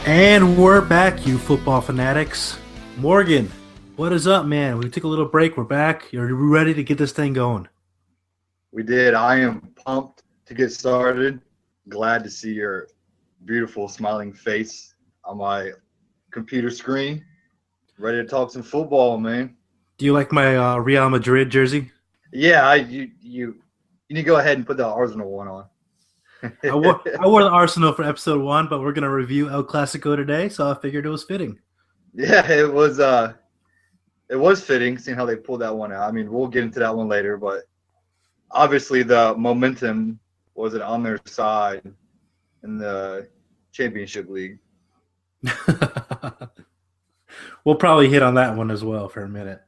And we're back, you football fanatics. Morgan, what is up, man? We took a little break. We're back. You're ready to get this thing going. We did. I am pumped to get started. Glad to see your beautiful smiling face on my computer screen. Ready to talk some football, man. Do you like my Real Madrid jersey? Yeah, you need to go ahead and put the Arsenal one on. I wore the Arsenal for episode 1, but we're going to review El Clasico today, so I figured it was fitting. Yeah, it was fitting, seeing how they pulled that one out. I mean, we'll get into that one later, but obviously the momentum wasn't on their side in the championship league. We'll probably hit on that one as well for a minute.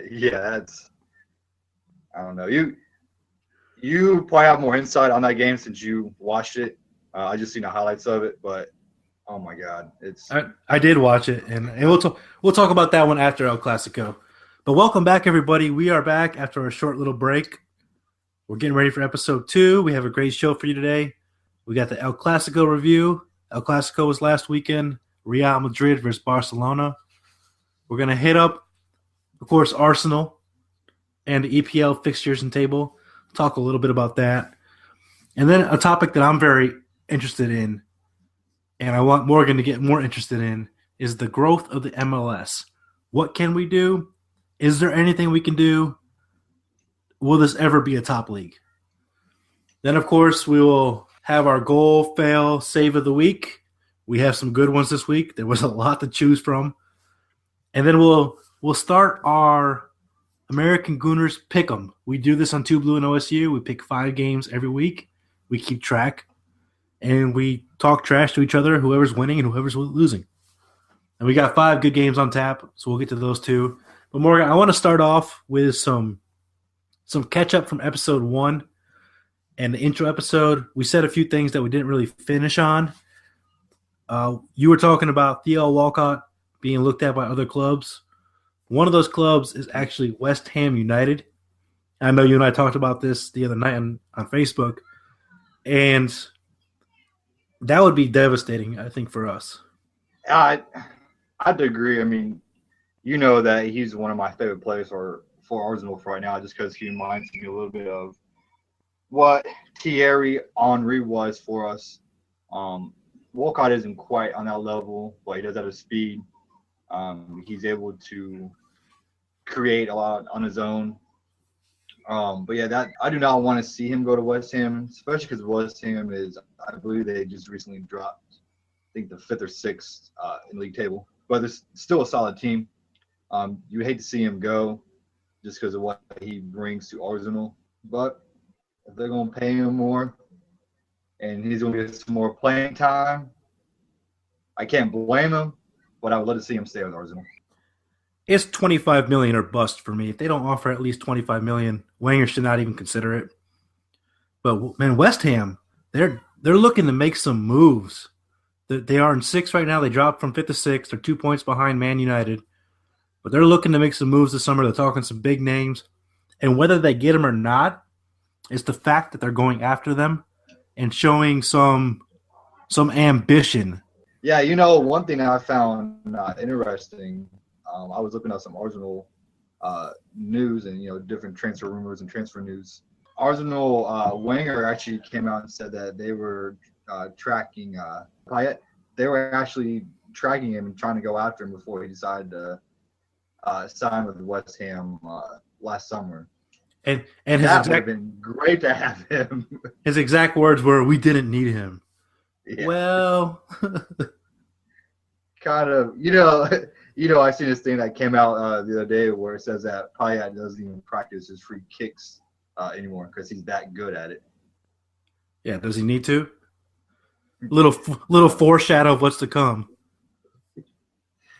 Yeah, I don't know. You probably have more insight on that game since you watched it. I just seen the highlights of it, but oh my God, I did watch it, and we'll talk about that one after El Clasico. But welcome back, everybody. We are back after a short little break. We're getting ready for episode 2. We have a great show for you today. We got the El Clasico review. El Clasico was last weekend. Real Madrid versus Barcelona. We're going to hit up, of course, Arsenal and the EPL fixtures and table. Talk a little bit about that. And then a topic that I'm very interested in, and I want Morgan to get more interested in, is the growth of the MLS. What can we do? Is there anything we can do? Will this ever be a top league? Then, of course, we will have our goal, fail, save of the week. We have some good ones this week. There was a lot to choose from. And then we'll start our American Gooners Pick'em. We do this on Two Blue and OSU. We pick 5 games every week. We keep track. And we talk trash to each other, whoever's winning and whoever's losing. And we got 5 good games on tap, so we'll get to those too. But Morgan, I want to start off with some catch-up from episode 1 and the intro episode. We said a few things that we didn't really finish on. You were talking about Theo Walcott being looked at by other clubs. One of those clubs is actually West Ham United. I know you and I talked about this the other night on Facebook. And that would be devastating, I think, for us. I'd agree. I mean, you know that he's one of my favorite players for Arsenal right now, just because he reminds me a little bit of what Thierry Henry was for us. Walcott isn't quite on that level, but he does have a speed. He's able to create a lot on his own. But yeah, that I do not want to see him go to West Ham, especially because West Ham is, I believe they just recently dropped, I think the 5th or 6th in the league table. But it's still a solid team. You hate to see him go just because of what he brings to Arsenal. But if they're going to pay him more and he's going to get some more playing time, I can't blame him, but I would love to see him stay with Arsenal. It's $25 million or bust for me. If they don't offer at least $25 million, Wenger should not even consider it. But man, West Ham, they're looking to make some moves. They are in 6th right now. They dropped from 5th to 6th. They're 2 points behind Man United. But they're looking to make some moves this summer. They're talking some big names. And whether they get them or not, it's the fact that they're going after them and showing some ambition. Yeah, one thing I found interesting, I was looking at some Arsenal news and, different transfer rumors and transfer news. Arsenal, Wenger actually came out and said that they were tracking Payet. They were actually tracking him and trying to go after him before he decided to sign with West Ham last summer. And that would have been great to have him. His exact words were, "We didn't need him." Yeah. Well, kind of, I seen this thing that came out the other day where it says that Payet doesn't even practice his free kicks anymore because he's that good at it. Yeah, does he need to? Little foreshadow of what's to come.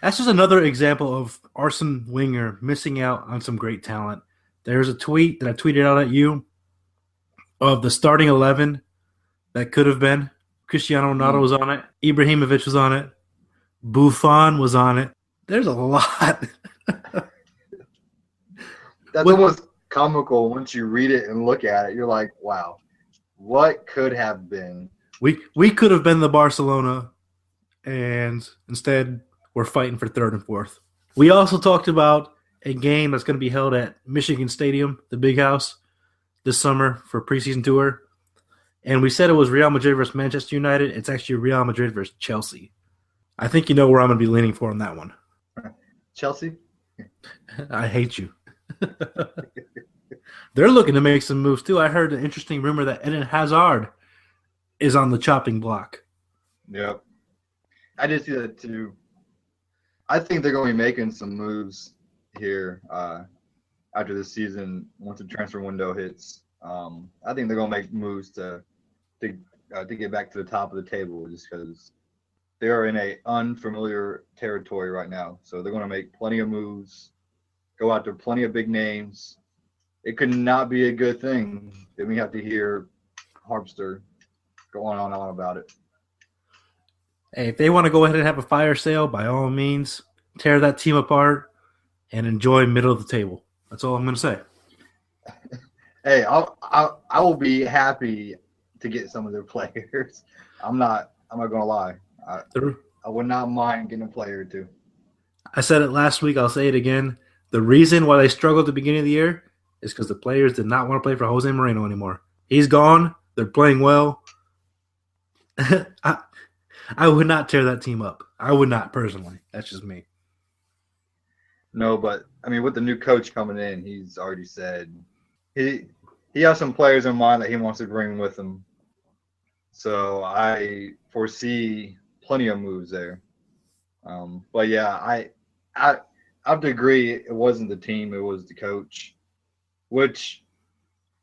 That's just another example of Arsene Wenger missing out on some great talent. There's a tweet that I tweeted out at you of the starting 11 that could have been. Cristiano Ronaldo was on it. Ibrahimovic was on it. Buffon was on it. There's a lot. That's almost comical once you read it and look at it. You're like, wow, what could have been? We could have been the Barcelona, and instead we're fighting for third and fourth. We also talked about a game that's going to be held at Michigan Stadium, the Big House, this summer for preseason tour. And we said it was Real Madrid versus Manchester United. It's actually Real Madrid versus Chelsea. I think you know where I'm going to be leaning for on that one. Chelsea? I hate you. They're looking to make some moves too. I heard an interesting rumor that Eden Hazard is on the chopping block. Yep. I did see that too. I think they're going to be making some moves here after this season once the transfer window hits. I think they're going to make moves to get back to the top of the table just because they are in a unfamiliar territory right now. So they're going to make plenty of moves, go after plenty of big names. It could not be a good thing that we have to hear Harpster going on and on about it. Hey, if they want to go ahead and have a fire sale, by all means, tear that team apart and enjoy middle of the table. That's all I'm going to say. Hey, I will be happy to get some of their players. I'm not going to lie. I would not mind getting a player or two. I said it last week. I'll say it again. The reason why they struggled at the beginning of the year is because the players did not want to play for Jose Moreno anymore. He's gone. They're playing well. I would not tear that team up. I would not personally. That's just me. No, but I mean, with the new coach coming in, he's already said he has some players in mind that he wants to bring with him. So I foresee plenty of moves there. But yeah, I have to agree. It wasn't the team; it was the coach, which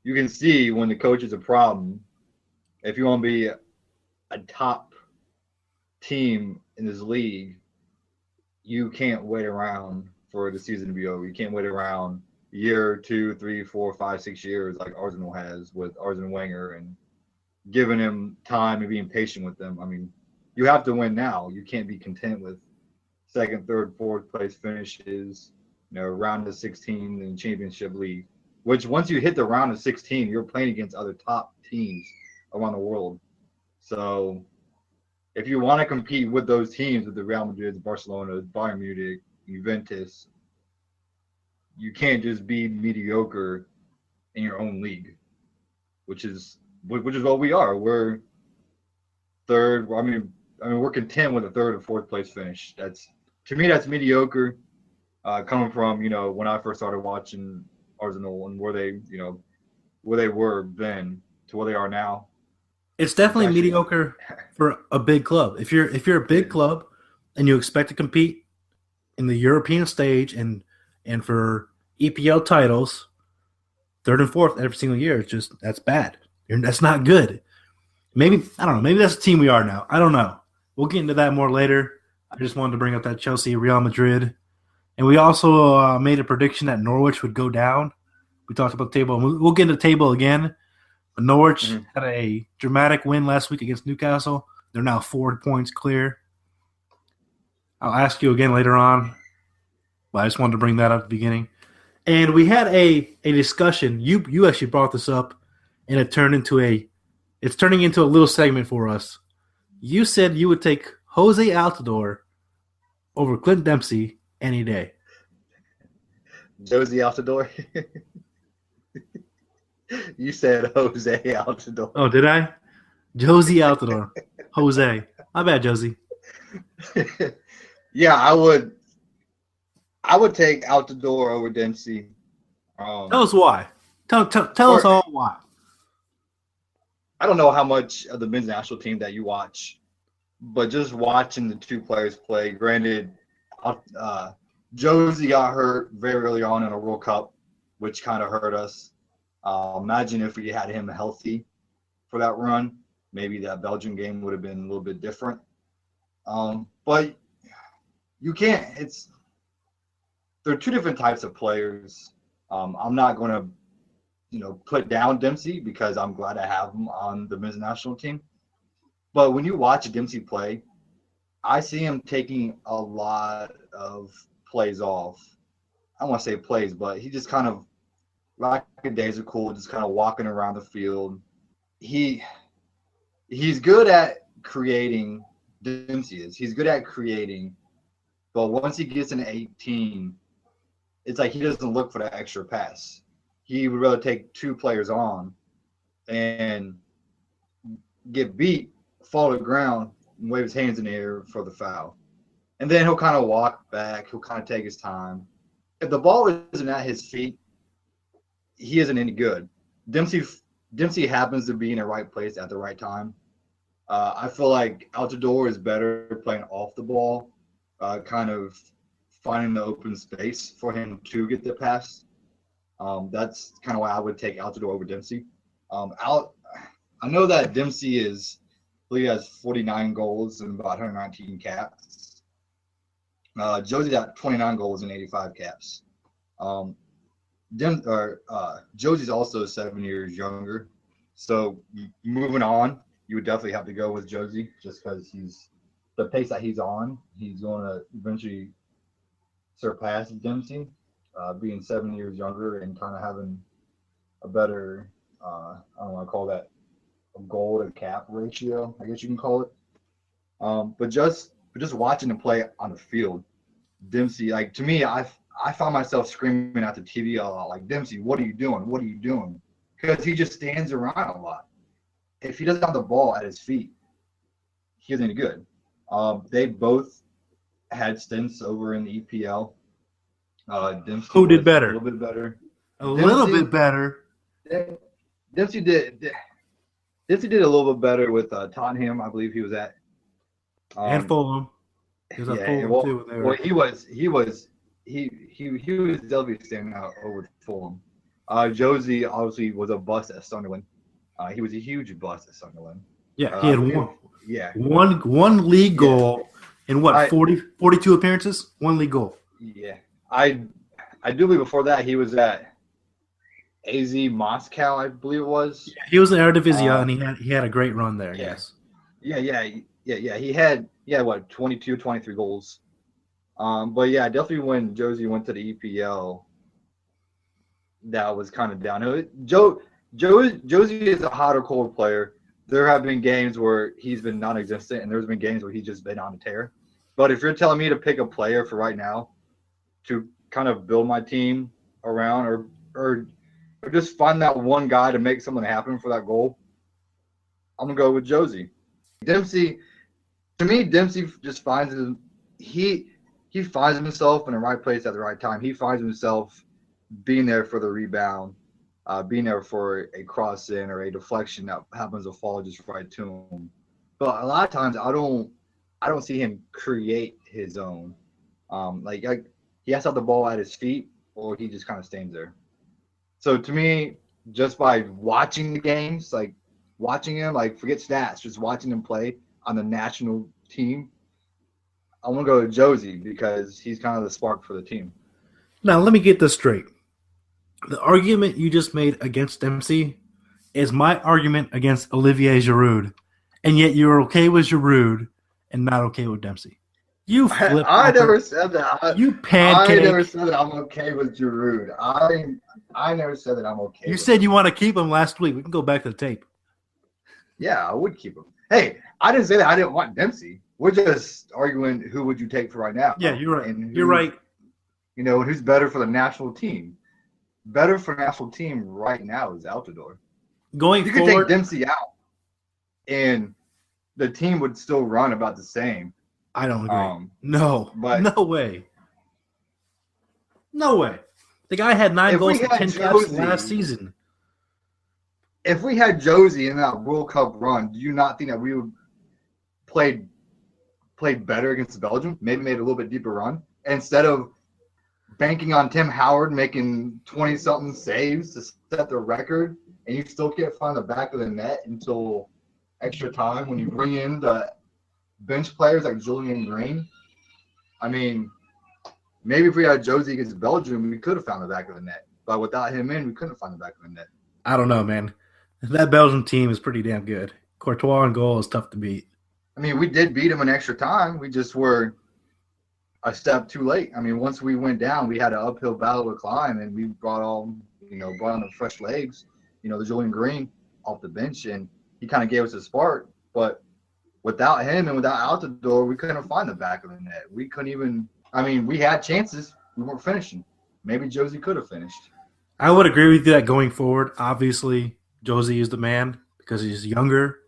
you can see when the coach is a problem. If you want to be a top team in this league, you can't wait around for the season to be over. You can't wait around a year, 2, 3, 4, 5, 6 years like Arsenal has with Arsene Wenger and giving him time and being patient with them. I mean, you have to win now. You can't be content with second, third, fourth place finishes, round of 16 in the Championship League, which once you hit the round of 16, you're playing against other top teams around the world. So if you want to compete with those teams, with the Real Madrid, Barcelona, Bayern Munich, Juventus, you can't just be mediocre in your own league, which is what we are. We're third. I mean, we're content with a third or fourth place finish. To me, that's mediocre. Coming from when I first started watching Arsenal and where they were then to where they are now. It's definitely mediocre for a big club. If you're a big club and you expect to compete in the European stage and for EPL titles, third and fourth every single year, that's bad. That's not good. Maybe I don't know. Maybe that's the team we are now. I don't know. We'll get into that more later. I just wanted to bring up that Chelsea Real Madrid, and we also made a prediction that Norwich would go down. We talked about the table. We'll get into the table again. But Norwich had a dramatic win last week against Newcastle. They're now 4 points clear. I'll ask you again later on, but I just wanted to bring that up at the beginning. And we had a discussion. You actually brought this up, and it's turning into a little segment for us. You said you would take Jose Altidore over Clint Dempsey any day. Josie Altidore. You said Jose Altidore. Oh, did I? Josie Altidore. Jose. My bad, Josie. Yeah, I would take Altidore over Dempsey. Tell us why. Tell us all why. I don't know how much of the men's national team that you watch, but just watching the two players play, granted, Josie got hurt very early on in a World Cup, which kind of hurt us. Imagine if we had him healthy for that run. Maybe that Belgian game would have been a little bit different. But you can't. There are two different types of players. I'm not going to, put down Dempsey because I'm glad I have him on the men's national team. But when you watch Dempsey play, I see him taking a lot of plays off. I don't want to say plays, but he just kind of lackadaisical, just kind of walking around the field. He he's good at creating. Dempsey is. He's good at creating, but once he gets into 18, it's like he doesn't look for that extra pass. He would rather take two players on and get beat, fall to the ground, and wave his hands in the air for the foul. And then he'll kind of walk back. He'll kind of take his time. If the ball isn't at his feet, he isn't any good. Dempsey happens to be in the right place at the right time. I feel like Altidore is better playing off the ball, kind of finding the open space for him to get the pass. That's kind of why I would take Altidore over Dempsey. I know that Dempsey has 49 goals and about 119 caps. Josie's got 29 goals and 85 caps. Josie's also 7 years younger. So moving on, you would definitely have to go with Josie just because the pace that he's on, he's going to eventually surpass Dempsey, being 7 years younger and kind of having a better, I don't want to call that a goal to cap ratio, I guess you can call it. But just watching him play on the field, Dempsey, like to me, I found myself screaming at the TV a lot, like, Dempsey, what are you doing? What are you doing? Because he just stands around a lot. If he doesn't have the ball at his feet, he isn't any good. They both had stints over in the EPL. Dempsey Who did better? A little bit better. Little bit better. Dempsey did a little bit better with Tottenham. I believe he was at. And Fulham. He was at Fulham too. Well, he was definitely standing out over Fulham. Josie obviously was a bust at Sunderland. He was a huge bust at Sunderland. Yeah, he had one league goal in what 42 appearances, one league goal. Yeah, I do believe before that he was at AZ Moscow, I believe it was. Yeah, he was in Eredivisie and he had a great run there. Yeah. Yes. Yeah. He had 22, 23 goals. But yeah, definitely when Josie went to the EPL, that was kind of downhill. Josie is a hot or cold player. There have been games where he's been non-existent, and there's been games where he's just been on a tear. But if you're telling me to pick a player for right now to kind of build my team around or just find that one guy to make something happen for that goal, I'm going to go with Josie. Dempsey just finds he finds himself in the right place at the right time. He finds himself being there for the rebound, being there for a cross in or a deflection that happens to fall just right to him. But a lot of times I don't see him create his own. He has to have the ball at his feet or he just kind of stands there. So to me, just by watching the games, like watching him, like forget stats, just watching him play on the national team, I want to go with Josie because he's kind of the spark for the team. Now, let me get this straight. The argument you just made against Dempsey is my argument against Olivier Giroud, and yet you're okay with Giroud and not okay with Dempsey. You flip. I never said that. You pancake. I never said that I'm okay with Giroud. I never said that I'm okay. You said you want to keep him last week. We can go back to the tape. Yeah, I would keep him. Hey, I didn't say that I didn't want Dempsey. We're just arguing who would you take for right now. Yeah, you're right. You're right. You know, who's better for the national team? Better for the national team right now is Altidore. Going you forward, could take Dempsey out, and the team would still run about the same. I don't agree. No way. No way. The guy had 9 goals and 10 caps last season. If we had Josie in that World Cup run, do you not think that we would played better against Belgium? Maybe made a little bit deeper run instead of banking on Tim Howard making 20-something saves to set the record, and you still can't find the back of the net until extra time when you bring in the bench players like Julian Green. I mean, maybe if we had Josie against Belgium, we could have found the back of the net. But without him in, we couldn't find the back of the net. I don't know, man. That Belgium team is pretty damn good. Courtois on goal is tough to beat. I mean, we did beat them in extra time. We just were a step too late. I mean, once we went down, we had an uphill battle to climb, and we brought on the fresh legs. The Julian Green off the bench, and he kind of gave us a spark. But without him and without Altidore, we couldn't find the back of the net. We couldn't even. I mean, we had chances. We weren't finishing. Maybe Josie could have finished. I would agree with you that going forward, obviously, Josie is the man because he's younger.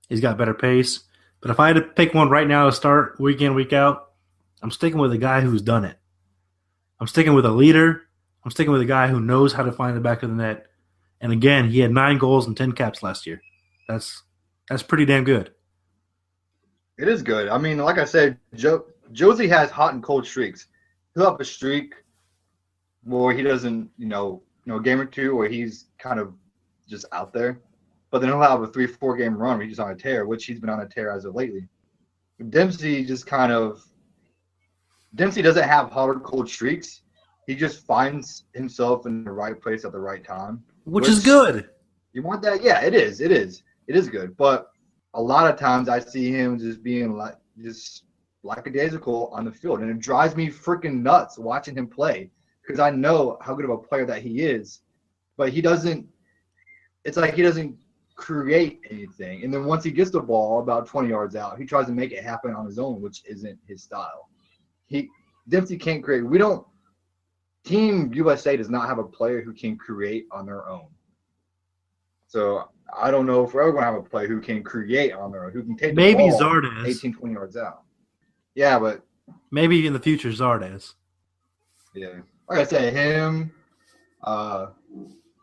He's got better pace. But if I had to pick one right now to start week in, week out, I'm sticking with a guy who's done it. I'm sticking with a leader. I'm sticking with a guy who knows how to find the back of the net. And again, he had 9 goals and 10 caps last year. That's pretty damn good. It is good. I mean, like I said, Josie has hot and cold streaks. He'll have a streak where he doesn't, a game or two where he's kind of just out there. But then he'll have a 3-4 game run where he's on a tear, which he's been on a tear as of lately. Dempsey doesn't have hot or cold streaks. He just finds himself in the right place at the right time. Which is good. You want that? Yeah, it is. It is good. But a lot of times I see him just being just lackadaisical on the field. And it drives me freaking nuts watching him play because I know how good of a player that he is. But he doesn't create anything. And then once he gets the ball about 20 yards out, he tries to make it happen on his own, which isn't his style. Dempsey can't create. Team USA does not have a player who can create on their own. So I don't know if we're ever going to have a player who can create on their own, who can take the maybe ball Zardes. 18, 20 yards out. Yeah, but maybe in the future Zardes. Yeah. Like I said, him,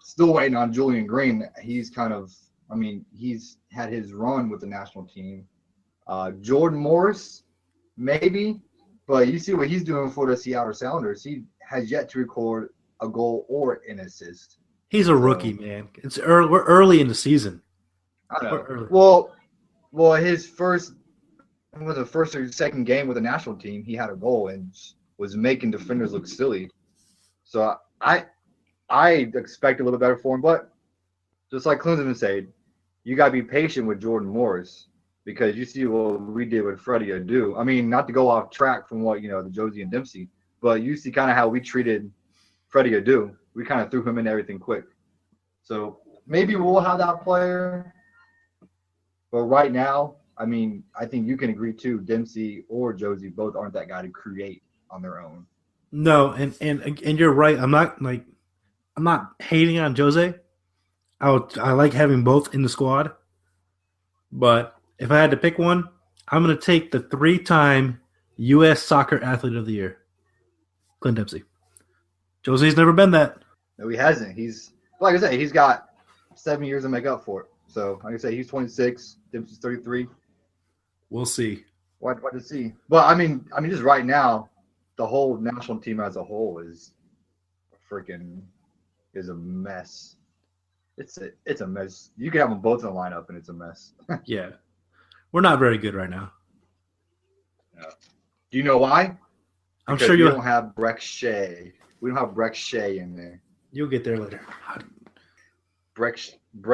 still waiting on Julian Green. He's he's had his run with the national team. Jordan Morris, maybe, but you see what he's doing for the Seattle Sounders. He has yet to record a goal or an assist. He's a rookie, man. It's early. We're early in the season. I know. Well, his first or second game with the national team, he had a goal and was making defenders look silly. So I expect a little better for him, but just like Klinsmann said, you got to be patient with Jordan Morris because you see what we did with Freddie Adu. I mean, not to go off track from what, the Josie and Dempsey, but you see kind of how we treated Freddie Adu. We kind of threw him in everything quick. So maybe we'll have that player. But right now, I mean, I think you can agree too, Dempsey or Josie both aren't that guy to create on their own. No, and you're right. I'm not hating on Jose. I like having both in the squad. But if I had to pick one, I'm going to take the 3-time U.S. Soccer Athlete of the Year, Clint Dempsey. Jose's never been that. No, he hasn't. Like I said, he's got 7 years to make up for it. So, like I say, he's 26. Dempsey's 33. We'll see. What to see? But I mean, just right now, the whole national team as a whole is a mess. It's a mess. You can have them both in the lineup, and it's a mess. Yeah, we're not very good right now. No. Do you know why? I'm because sure you don't have Breck Shea. We don't have Breck Shea in there. You'll get there later. Breck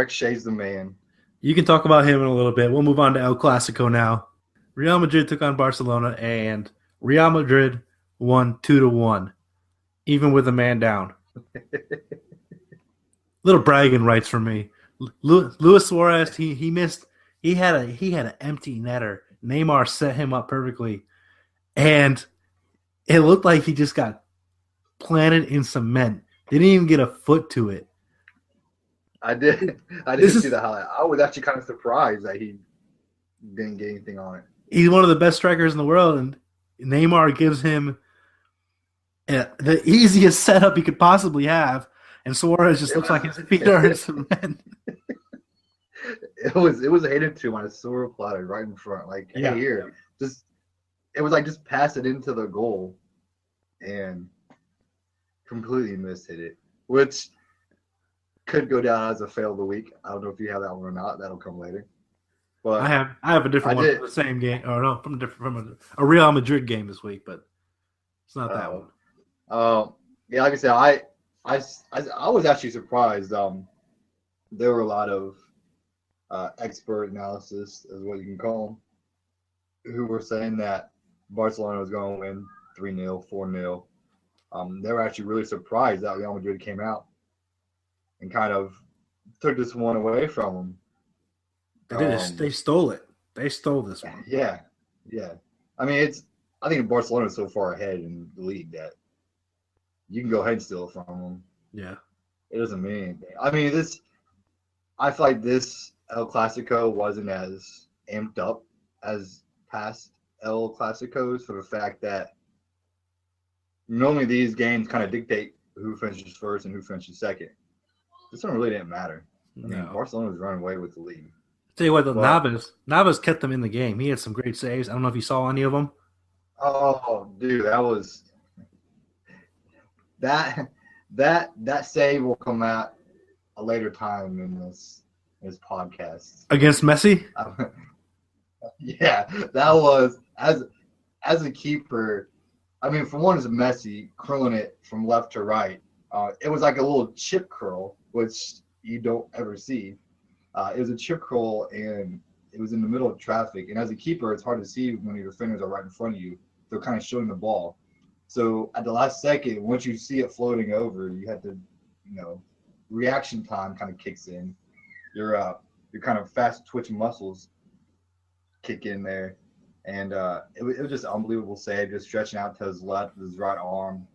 Shea's the man. You can talk about him in a little bit. We'll move on to El Clasico now. Real Madrid took on Barcelona, and Real Madrid won 2-1, even with a man down. Little bragging rights for me. Luis Suarez, he missed. He had an empty netter. Neymar set him up perfectly, and it looked like he just got planted in cement. Didn't even get a foot to it. I didn't see the highlight. I was actually kind of surprised that he didn't get anything on it. He's one of the best strikers in the world, and Neymar gives him the easiest setup he could possibly have, and Suarez just looks like his feet are in cement. It was a hidden to on a silver platter right in front. Like, hey, here. It was like just pass it into the goal and completely mishit it, which could go down as a fail of the week. I don't know if you have that one or not. That'll come later. But I have a different one from the same game, or no, from a Real Madrid game this week, but it's not that one. Yeah, like I said, I was actually surprised. There were a lot of expert analysis, is what you can call them, who were saying that Barcelona was going to win 3-0, 4-0. They were actually really surprised that Real Madrid came out and kind of took this one away from them. They stole it. They stole this one. Yeah. I mean, I think Barcelona is so far ahead in the league that you can go ahead and steal it from them. Yeah. It doesn't mean anything. I mean, I feel like this El Clasico wasn't as amped up as past El Clasicos for the fact that normally these games kind of dictate who finishes first and who finishes second. This one really didn't matter. I mean, Barcelona was running away with the league. Tell you what, Navas kept them in the game. He had some great saves. I don't know if you saw any of them. Oh, dude, that save will come at a later time in this podcast. Against Messi? Yeah, that was as a keeper. I mean, for one, it's Messi curling it from left to right. It was like a little chip curl, which you don't ever see. It was a chip curl, and it was in the middle of traffic. And as a keeper, it's hard to see when your defenders are right in front of you. They're kind of showing the ball. So at the last second, once you see it floating over, you have to, reaction time kind of kicks in. Your kind of fast twitching muscles kick in there. And it was just an unbelievable save, just stretching out to his left with his right arm.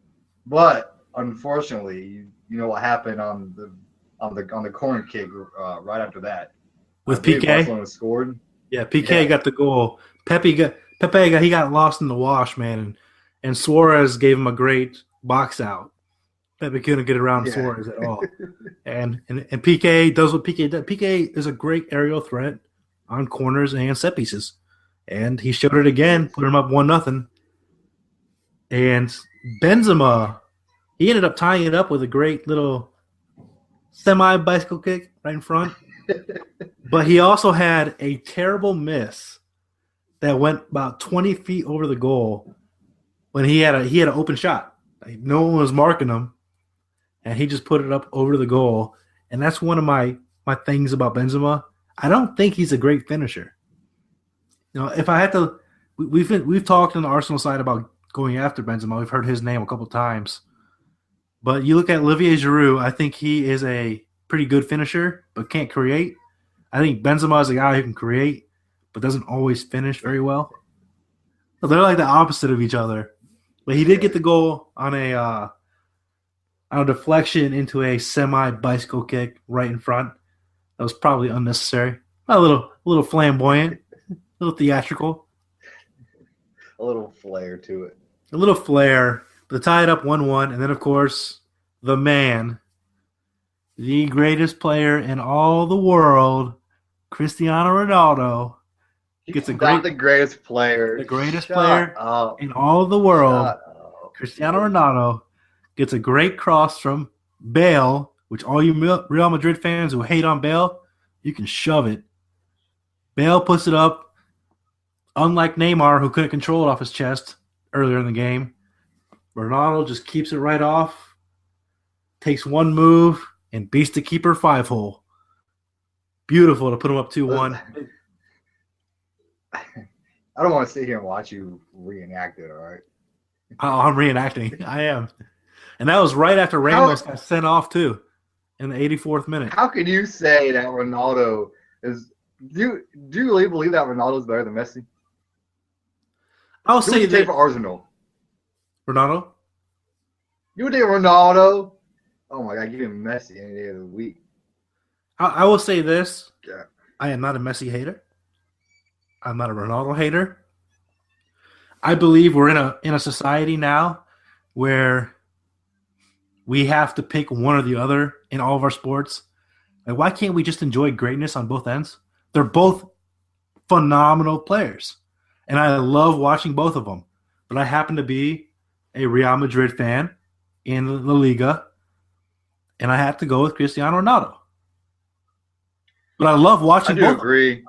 But unfortunately, you know what happened on the corner kick right after that. With PK? Barcelona scored. Yeah, PK got the goal. Pepe got lost in the wash, man, and Suarez gave him a great box out. Pepe couldn't get around Suarez at all. and PK does what PK does. PK is a great aerial threat on corners and set pieces. And he showed it again, put him up 1-0. And Benzema, he ended up tying it up with a great little semi-bicycle kick right in front. But he also had a terrible miss that went about 20 feet over the goal when he had an open shot. Like, no one was marking him, and he just put it up over the goal. And that's one of my things about Benzema. I don't think he's a great finisher. If I had to, we've talked on the Arsenal side about going after Benzema. We've heard his name a couple times. But you look at Olivier Giroud, I think he is a pretty good finisher, but can't create. I think Benzema is a guy who can create, but doesn't always finish very well. So they're like the opposite of each other. But he did get the goal on a deflection into a semi-bicycle kick right in front. That was probably unnecessary. A little flamboyant. A little theatrical. A little flair to it. A little flair. But to tie it up 1-1. And then, of course, the man, the greatest player in all the world, Cristiano Ronaldo, gets the greatest player. The greatest player in all the world, Cristiano Ronaldo, gets a great cross from Bale, which all you Real Madrid fans who hate on Bale, you can shove it. Bale puts it up. Unlike Neymar, who couldn't control it off his chest earlier in the game, Ronaldo just keeps it right off, takes one move, and beats the keeper 5-hole. Beautiful to put him up 2-1. I don't want to sit here and watch you reenact it, all right? I'm reenacting. I am. And that was right after Ramos got sent off, too, in the 84th minute. How can you say that Ronaldo is – do you really believe that Ronaldo is better than Messi? I'll say that for Arsenal. Ronaldo? You would take Ronaldo? Oh, my God. Give him Messi any day of the week. I will say this. Yeah. I am not a Messi hater. I'm not a Ronaldo hater. I believe we're in a society now where we have to pick one or the other in all of our sports. Like, why can't we just enjoy greatness on both ends? They're both phenomenal players, and I love watching both of them. But I happen to be a Real Madrid fan in La Liga, and I have to go with Cristiano Ronaldo. But I love watching both. I do agree.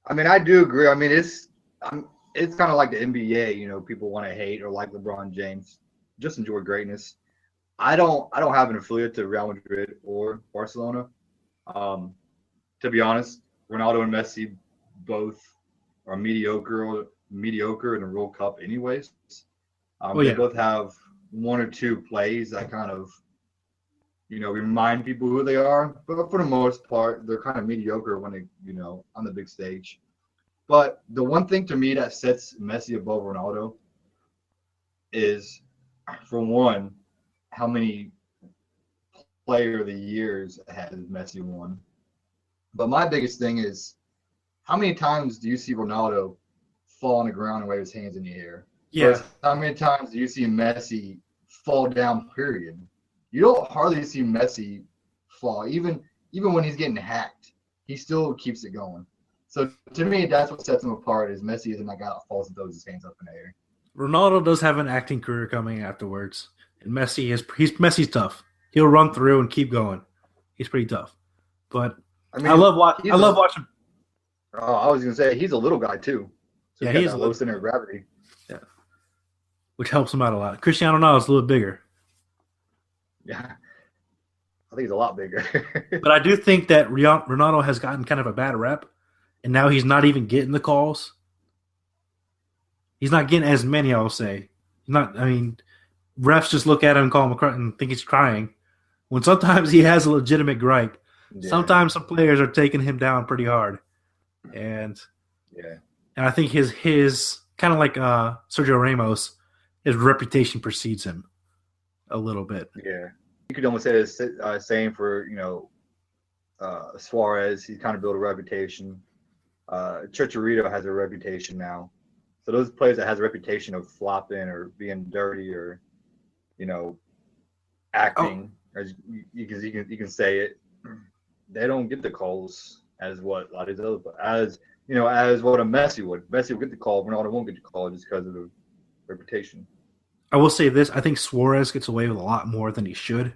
I mean, I do agree. I mean, it's kind of like the NBA. You know, people want to hate or like LeBron James. Just enjoy greatness. I don't have an affiliate to Real Madrid or Barcelona. To be honest, Ronaldo and Messi both are mediocre in the World Cup anyways. They both have one or two plays that kind of remind people who they are. But for the most part, they're kind of mediocre when they, on the big stage. But the one thing to me that sets Messi above Ronaldo is, for one, how many Player of the Years has Messi won. But my biggest thing is, how many times do you see Ronaldo fall on the ground and wave his hands in the air? Yeah. Versus how many times do you see Messi fall down, period? You don't hardly see Messi fall. Even when he's getting hacked, he still keeps it going. So to me, that's what sets him apart, is Messi isn't that guy that falls and throws his hands up in the air. Ronaldo does have an acting career coming afterwards. And Messi's tough. He'll run through and keep going. He's pretty tough. But I love watching. Oh, I was gonna say he's a little guy too. So yeah, he's a low center of gravity. Yeah, which helps him out a lot. Cristiano Ronaldo's a little bigger. Yeah, I think he's a lot bigger. But I do think that Ronaldo has gotten kind of a bad rep, and now he's not even getting the calls. He's not getting as many, I will say. Refs just look at him and call him and think he's crying. When sometimes he has a legitimate gripe. Yeah. Sometimes some players are taking him down pretty hard. And I think his kind of like Sergio Ramos, his reputation precedes him a little bit. Yeah. You could almost say the same for, Suarez. He's kind of built a reputation. Chicharito has a reputation now. So those players that has a reputation of flopping or being dirty or, acting, as you can say it, they don't get the calls as what a lot of these other, as what a Messi would. Messi would get the call. Ronaldo won't get the call just because of the reputation. I will say this: I think Suarez gets away with a lot more than he should.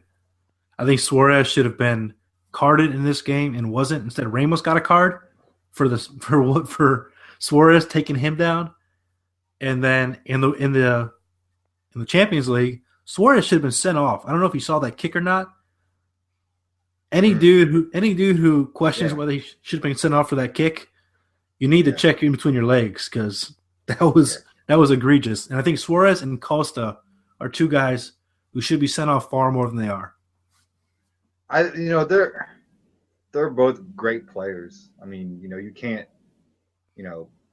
I think Suarez should have been carded in this game and wasn't. Instead, Ramos got a card for Suarez taking him down, and then in the Champions League, Suarez should have been sent off. I don't know if you saw that kick or not. Any dude who questions whether he should have been sent off for that kick, you need to check in between your legs, because that was egregious. And I think Suarez and Costa are two guys who should be sent off far more than they are. They're both great players. I mean, you can't,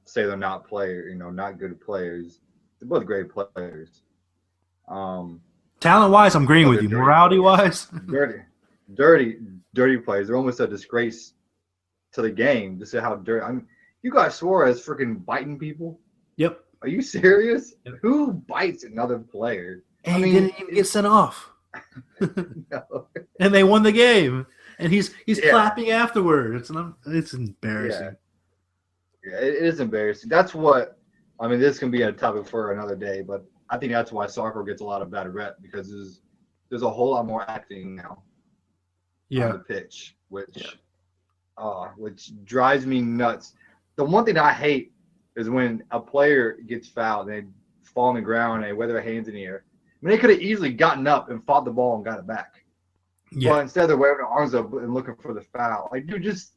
say they're not not good players. They're both great players. Talent-wise, I'm agreeing with you. Morality-wise, dirty players. They're almost a disgrace to the game. Just how dirty. I mean, you got Suarez freaking biting people. Yep. Are you serious? Yep. Who bites another player? And he didn't even get sent off. No. And they won the game. And he's clapping afterwards. It's embarrassing. Yeah, it is embarrassing. That's what – I mean, this can be a topic for another day, but I think that's why soccer gets a lot of bad rep, because there's a whole lot more acting now on the pitch, which drives me nuts. The one thing I hate is when a player gets fouled and they fall on the ground and they wear their hands in the air. I mean, they could have easily gotten up and fought the ball and got it back. Yeah. But instead they're waving their arms up and looking for the foul. Like, dude, just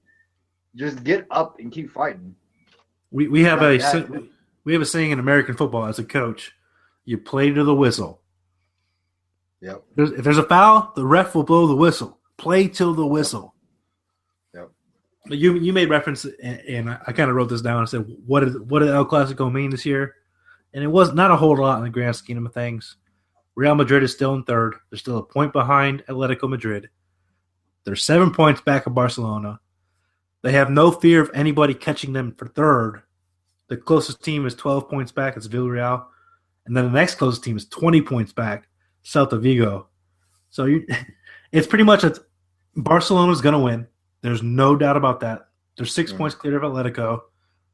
get up and keep fighting. We have a saying in American football as a coach: you play to the whistle. Yep. If there's a foul, the ref will blow the whistle. Play till the whistle. Yep. You made reference, and I kind of wrote this down and said, what did El Clasico mean this year? And it was not a whole lot in the grand scheme of things. Real Madrid is still in third. They're still a point behind Atletico Madrid. They're 7 points back of Barcelona. They have no fear of anybody catching them for third. The closest team is 12 points back. It's Villarreal. And then the next closest team is 20 points back, Celta Vigo. So it's pretty much Barcelona's going to win. There's no doubt about that. They're 6 points clear of Atletico.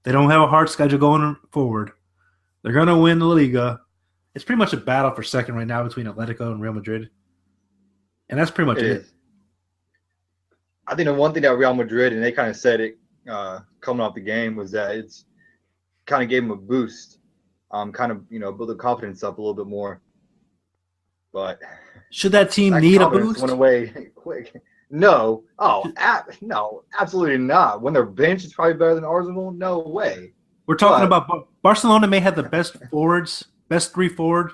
They don't have a hard schedule going forward. They're going to win the Liga. It's pretty much a battle for second right now between Atletico and Real Madrid. And that's pretty much it. I think the one thing that Real Madrid, and they kind of said it coming off the game, was that it's kind of gave them a boost, kind of, build their confidence up a little bit more. But should that team need a boost? Went away quick. No. No, absolutely not. When their bench is probably better than Arsenal, no way. We're talking about Barcelona may have the best three forward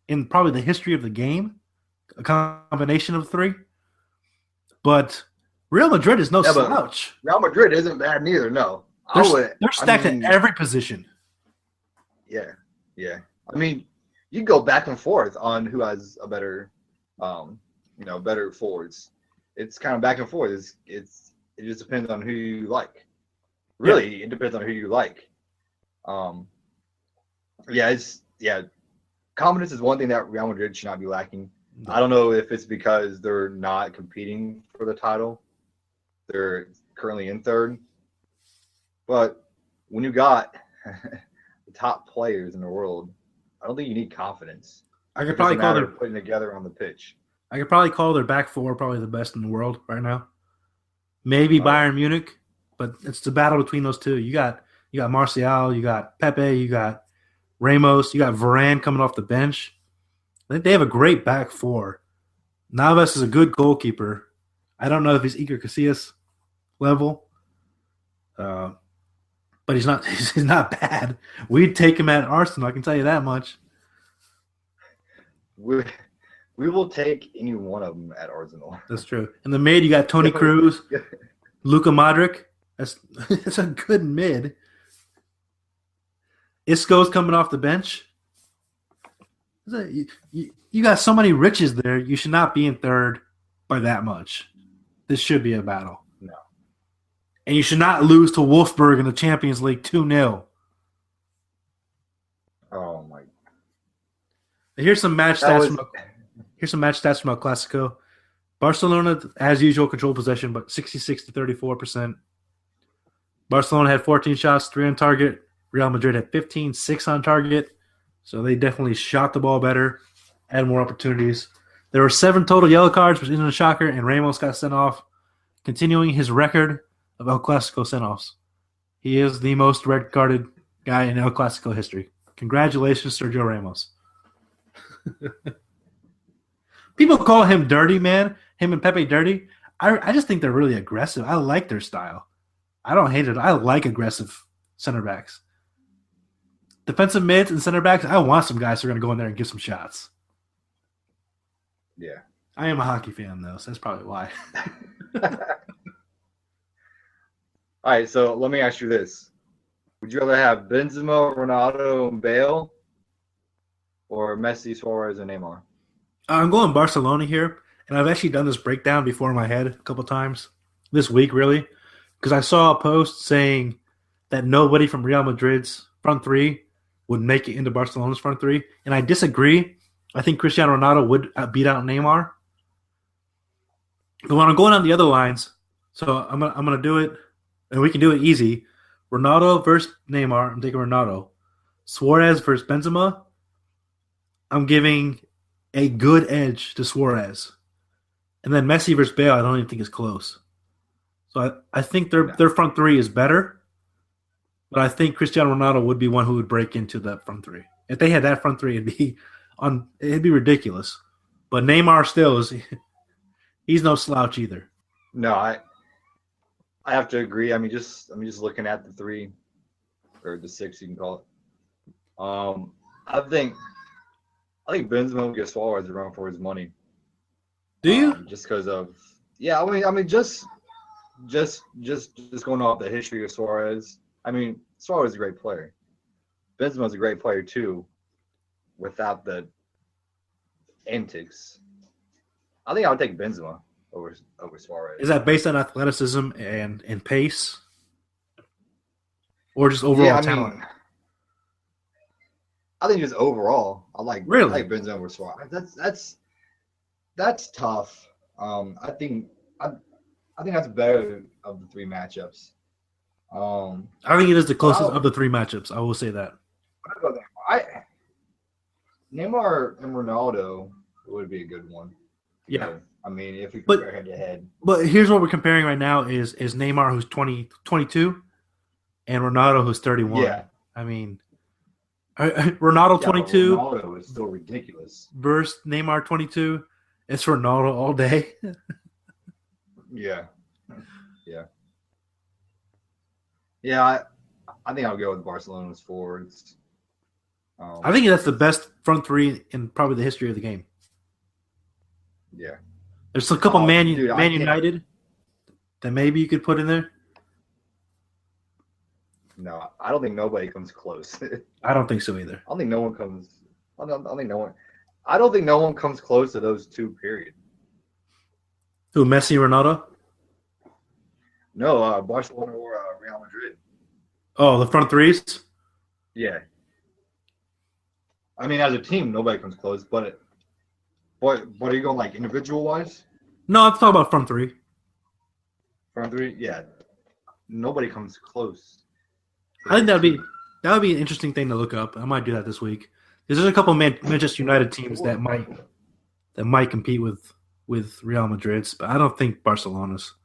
in probably the history of the game, a combination of three. But Real Madrid is no Yeah, but slouch. Real Madrid isn't bad neither. No, They're stacked at every position. Yeah. I mean, you go back and forth on who has a better, better forwards. It's kind of back and forth. It just depends on who you like. Really, It depends on who you like. Confidence is one thing that Real Madrid should not be lacking. I don't know if it's because they're not competing for the title. They're currently in third. But when you got the top players in the world, I don't think you need confidence. I could probably call them putting together on the pitch. I could probably call their back four probably the best in the world right now. Maybe Bayern Munich, but it's the battle between those two. You got Martial, you got Pepe, you got Ramos, you got Varane coming off the bench. I think they have a great back four. Navas is a good goalkeeper. I don't know if he's Iker Casillas level, but he's not. He's not bad. We'd take him at Arsenal. I can tell you that much. We will take any one of them at Arsenal. That's true. And the mid, you got Toni Kroos, Luka Modric. That's a good mid. Isco's coming off the bench. You got so many riches there. You should not be in third by that much. This should be a battle. No. And you should not lose to Wolfsburg in the Champions League 2-0. Oh my! Here's some match stats from El Clasico. Barcelona, as usual, controlled possession, but 66 to 34%. Barcelona had 14 shots, 3 on target. Real Madrid had 15, 6 on target. So they definitely shot the ball better, had more opportunities. There were 7 total yellow cards, which isn't a shocker, and Ramos got sent off, continuing his record of El Clasico sent-offs. He is the most red-carded guy in El Clasico history. Congratulations, Sergio Ramos. People call him dirty, man. Him and Pepe dirty. I just think they're really aggressive. I like their style. I don't hate it. I like aggressive center backs. Defensive mids and center backs, I want some guys who are going to go in there and give some shots. Yeah. I am a hockey fan, though, so that's probably why. All right, so let me ask you this. Would you rather have Benzema, Ronaldo, and Bale, or Messi, Suarez, and Neymar? I'm going Barcelona here, and I've actually done this breakdown before in my head a couple times this week, really, because I saw a post saying that nobody from Real Madrid's front three would make it into Barcelona's front three, and I disagree. I think Cristiano Ronaldo would beat out Neymar. But when I'm going on the other lines, so I'm gonna do it, and we can do it easy. Ronaldo versus Neymar, I'm taking Ronaldo. Suarez versus Benzema, I'm giving a good edge to Suarez. And then Messi versus Bale, I don't even think is close. So I think their front three is better, but I think Cristiano Ronaldo would be one who would break into that front three. If they had that front three, it'd be ridiculous. But Neymar still is he's no slouch either. No, I have to agree. I'm just looking at the 3 or the 6, you can call it. I think Benzema will get Suarez a run for his money. Do you? Just because of just going off the history of Suarez. Suarez is a great player. Benzema's a great player too, without the antics. I think I would take Benzema over Suarez. Is that based on athleticism and pace? Or just overall talent? I think just overall. I like Benzema over Suarez. That's tough. I think that's better of the 3 matchups. I think it is the closest of the 3 matchups. I will say that. Neymar and Ronaldo would be a good one. Yeah. If we compare head to head. But here's what we're comparing right now is Neymar, who's 22, and Ronaldo, who's 31. Yeah. Ronaldo 22. Ronaldo is still ridiculous. Versus Neymar 22. It's Ronaldo all day. Yeah. Yeah, I think I'll go with Barcelona's forwards. I think that's the best front 3 in probably the history of the game. Yeah. There's a couple Man dude, United that maybe you could put in there. No, I don't think nobody comes close. I don't think so either. I don't think no one comes. I don't think no one. I don't think no one comes close to those two. Period. Who, Messi, Ronaldo? No, Barcelona or Real Madrid. Oh, the front threes? Yeah. I mean, as a team, nobody comes close. But are you going like individual wise? No, let's talk about front three. Front three, yeah. Nobody comes close. I think that would be an interesting thing to look up. I might do that this week. There's a couple of Manchester United teams that might compete with Real Madrid's, but I don't think Barcelona's.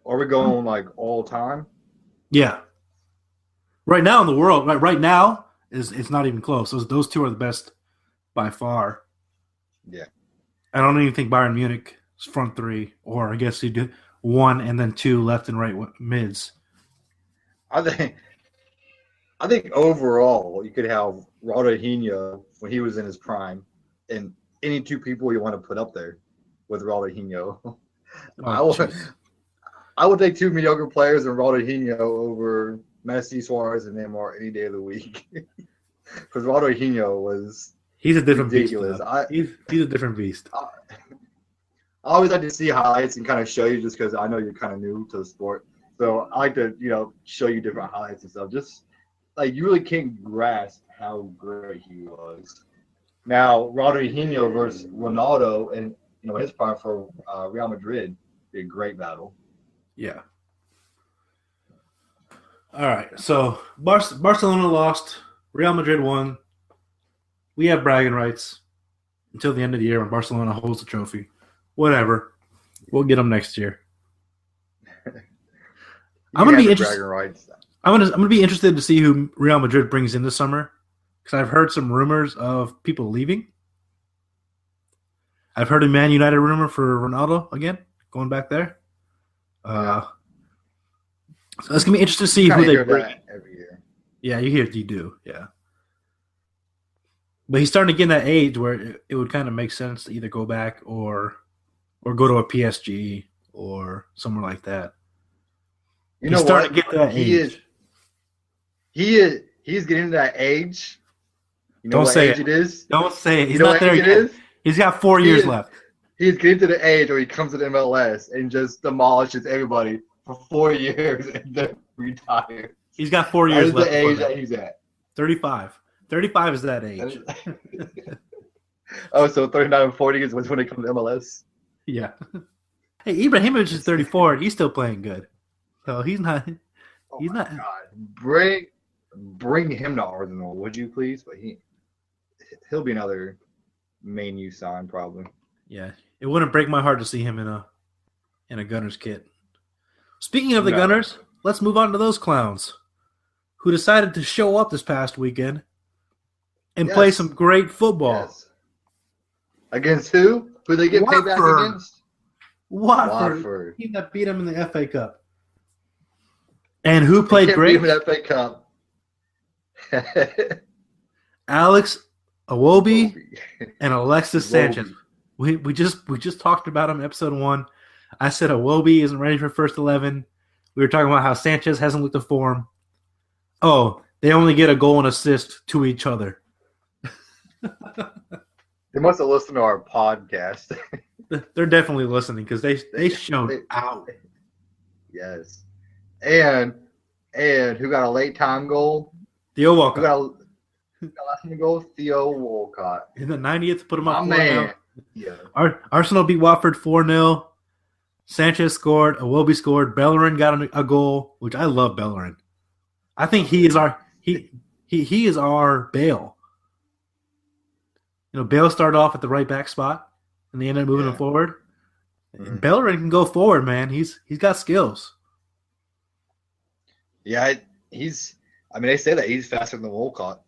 Are we going like all time? Yeah. Right now in the world, right now it's not even close. Those two are the best by far. Yeah. I don't even think Bayern Munich's front three, or I guess you do one and then two left and right mids. I think overall you could have Ronaldinho when he was in his prime, and any two people you want to put up there with Ronaldinho. I would take two mediocre players and Ronaldinho over Messi, Suarez, and Neymar any day of the week. Because Ronaldinho he's a different ridiculous. Beast. He's a different beast. I always like to see highlights and kind of show you, just because I know you're kind of new to the sport. So I like to, show you different highlights and stuff. Just like you really can't grasp how great he was. Now, Ronaldinho versus Ronaldo, and his prime for Real Madrid, be a great battle. Yeah. All right. So Barcelona lost. Real Madrid won. We have bragging rights until the end of the year when Barcelona holds the trophy. Whatever. We'll get them next year. I'm gonna be interested. I'm gonna be interested to see who Real Madrid brings in this summer, because I've heard some rumors of people leaving. I've heard a Man United rumor for Ronaldo again, going back there. So it's gonna be interesting to see who they bring every year. Yeah, you do, yeah. But he's starting to get in that age where it would kind of make sense to either go back or go to a PSG or somewhere like that. He's starting to get to that age. He's getting to that age. You know Don't what say age it is? Don't say it. He's not there yet. He's got 4 years left. He's getting to the age where he comes to the MLS and just demolishes everybody for 4 years and then retires. He's got 4 years left. That's the age that he's at. 35. 35 is that age. Oh, so 39 and 40 is when it comes to MLS? Yeah. Hey, Ibrahimovic is 34 and he's still playing good. So he's not. He's not. God. Bring him to Arsenal, would you please? But he'll be another main use sign probably. Yeah, it wouldn't break my heart to see him in a Gunners kit. Speaking of the Gunners, let's move on to those clowns who decided to show up this past weekend and play some great football. Yes. Against who? Who they get paid back against? Watford. The team that beat them in the FA Cup. And who played great? In the FA Cup. Alex Iwobi and Alexis Sanchez. We just talked about him in episode 1. I said Iwobi isn't ready for first 11. We were talking about how Sanchez hasn't looked at form. Oh, they only get a goal and assist to each other. They must have listened to our podcast. They're definitely listening because they showed out. Yes. And who got a late time goal? Theo Walcott. Who got a last time goal? Theo Walcott. In the 90th, put him up 4-0. Yeah. Arsenal beat Watford 4-0. Sanchez scored. Iwobi scored. Bellerin got a goal, which I love Bellerin. I think he is our Bale. Bale started off at the right back spot, and they ended up moving him forward. Mm-hmm. Bellerin can go forward, man. He's got skills. Yeah, they say that he's faster than Walcott.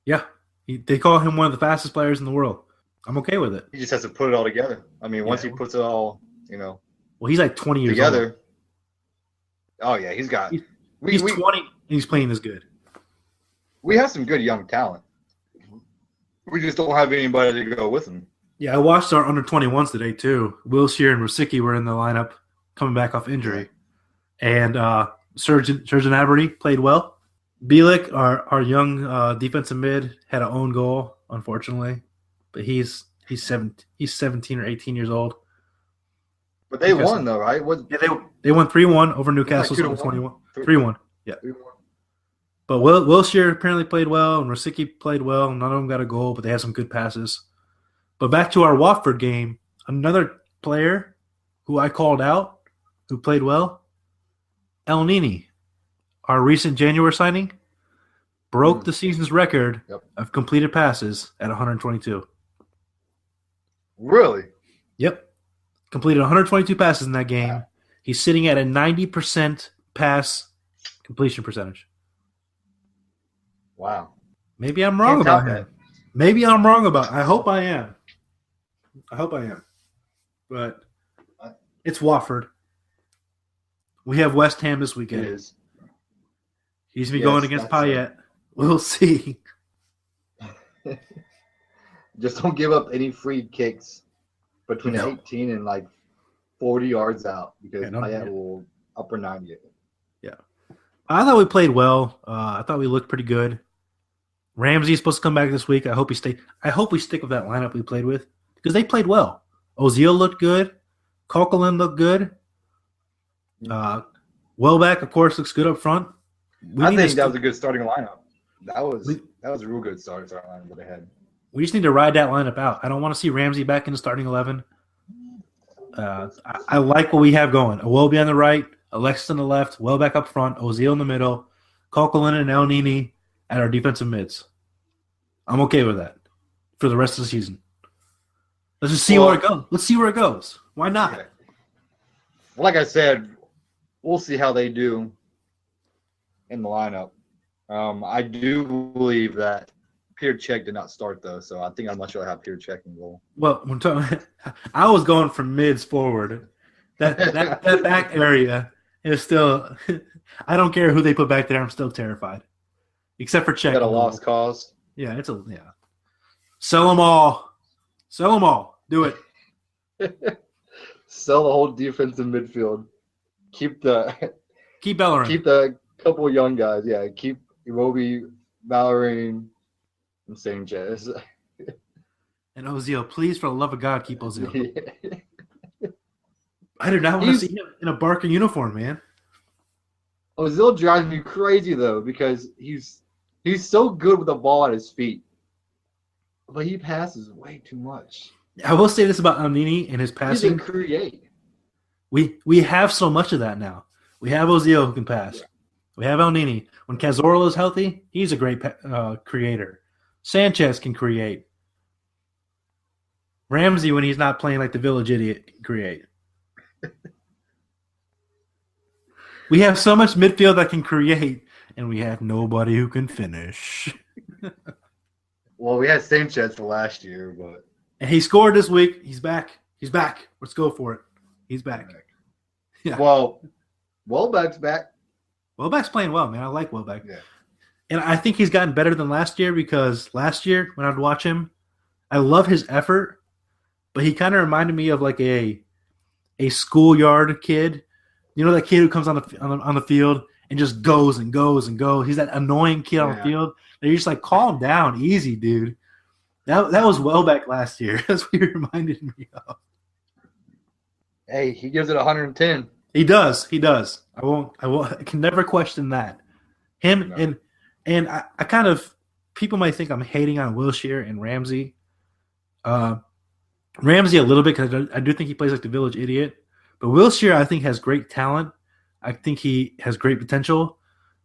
Yeah, they call him one of the fastest players in the world. I'm okay with it. He just has to put it all together. I mean, once he puts it all, Well, he's like 20 years together. Old. Oh yeah, he's got. He's 20 and he's playing this good. We have some good young talent. We just don't have anybody to go with him. Yeah, I watched our under 21s today too. Wilshere and Rosicki were in the lineup, coming back off injury, and Surgeon Aberty played well. Bielik, our young defensive mid, had an own goal, unfortunately, but he's 17 or 18 years old. But they won though, right? Yeah, they won 3-1 over Newcastle's under 21. 3-1. Yeah. 3-1. But Wilshere apparently played well, and Rosicki played well. None of them got a goal, but they had some good passes. But back to our Watford game, another player who I called out, who played well, El Nini, our recent January signing, broke the season's record of completed passes at 122. Really? Yep. Completed 122 passes in that game. Wow. He's sitting at a 90% pass completion percentage. Wow. Maybe I'm wrong about him. Maybe I'm wrong about it. I hope I am. But it's Watford. We have West Ham this weekend. It is. He's going to be going against Payet. We'll see. Just don't give up any free kicks between 18 and like 40 yards out because Payet will upper 90 it. Yeah. I thought we played well. I thought we looked pretty good. Ramsey's supposed to come back this week. I hope we stick with that lineup we played with because they played well. Ozil looked good. Coquelin looked good. Welbeck, of course, looks good up front. I think that was a good starting lineup. That was a real good starting lineup that they had. We just need to ride that lineup out. I don't want to see Ramsey back in the starting 11. I like what we have going. Iwobi on the right, Alexis on the left, Welbeck up front, Ozil in the middle, Coquelin and El Nini at our defensive mids. I'm okay with that for the rest of the season. Let's just see where it goes. Let's see where it goes. Why not? Yeah. Like I said, we'll see how they do in the lineup. I do believe that Peter Cech did not start though, so I think I'd much rather have Peter Cech in goal. Well, I was going from mids forward. That back area is still. I don't care who they put back there. I'm still terrified, except for Cech. Got a lost cause. Yeah, Sell them all. Sell them all. Do it. Sell the whole defensive midfield. Keep Bellerin. Keep the couple young guys. Yeah, keep Iwobi, Ballerine, and Sanchez. And Ozil, please, for the love of God, keep Ozil. I do not want to see him in a Barca uniform, man. Ozil drives me crazy though because he's so good with the ball at his feet, but he passes way too much. I will say this about Amnini and his passing. He can create. We have so much of that now. We have Ozil who can pass. Yeah. We have El Nini. When Cazorla is healthy, he's a great creator. Sanchez can create. Ramsey, when he's not playing like the village idiot, can create. We have so much midfield that can create, and we have nobody who can finish. Well, we had Sanchez for last year, but and he scored this week. He's back. Let's go for it. He's back. Yeah. Well, Welbeck's back. Welbeck's playing well, man. I like Welbeck. Yeah. And I think he's gotten better than last year because last year when I'd watch him, I love his effort, but he kind of reminded me of like a schoolyard kid. You know that kid who comes on the field and just goes and goes and goes. He's that annoying kid on the field. They're just like, calm down, easy, dude. That was Welbeck last year. That's what he reminded me of. Hey, he gives it 110. He does. I can never question that. Him no. and I kind of people might think I'm hating on Wilshere and Ramsey. Ramsey a little bit because I do think he plays like the village idiot. But Wilshere, I think, has great talent. I think he has great potential.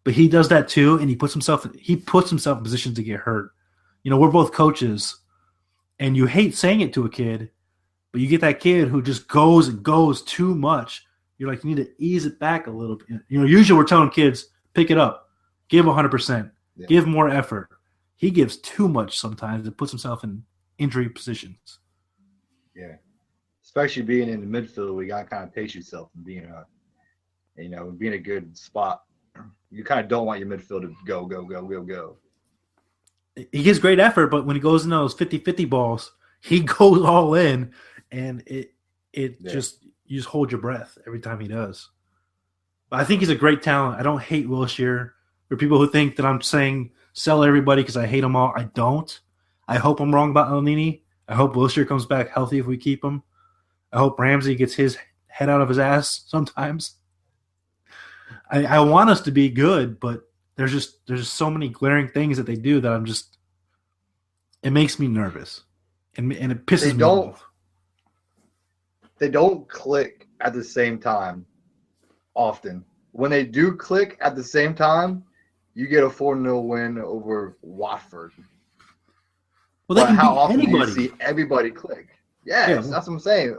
But he does that too, and he puts himself in positions to get hurt. You know, we're both coaches, and you hate saying it to a kid, but you get that kid who just goes and goes too much. You're like, you need to ease it back a little bit. You know, usually we're telling kids, pick it up, give 100%, give more effort. He gives too much sometimes. It puts himself in injury positions. Yeah. Especially being in the midfield, we got to kind of pace yourself and being a good spot. You kind of don't want your midfield to go. He gives great effort, but when he goes in those 50-50 balls, he goes all in, and it Yeah. just you just hold your breath every time he does. But I think he's a great talent. I don't hate Wilshere. For people who think that I'm saying sell everybody because I hate them all, I don't. I hope I'm wrong about Elneny. I hope Wilshere comes back healthy if we keep him. I hope Ramsey gets his head out of his ass sometimes. I want us to be good, but there's just so many glaring things that they do that it makes me nervous, and it pisses me off. They don't click at the same time often. When they do click at the same time, you get a 4-0 win over Watford. Well, they but can how beat often anybody. do you see everybody click? Yes, that's what I'm saying.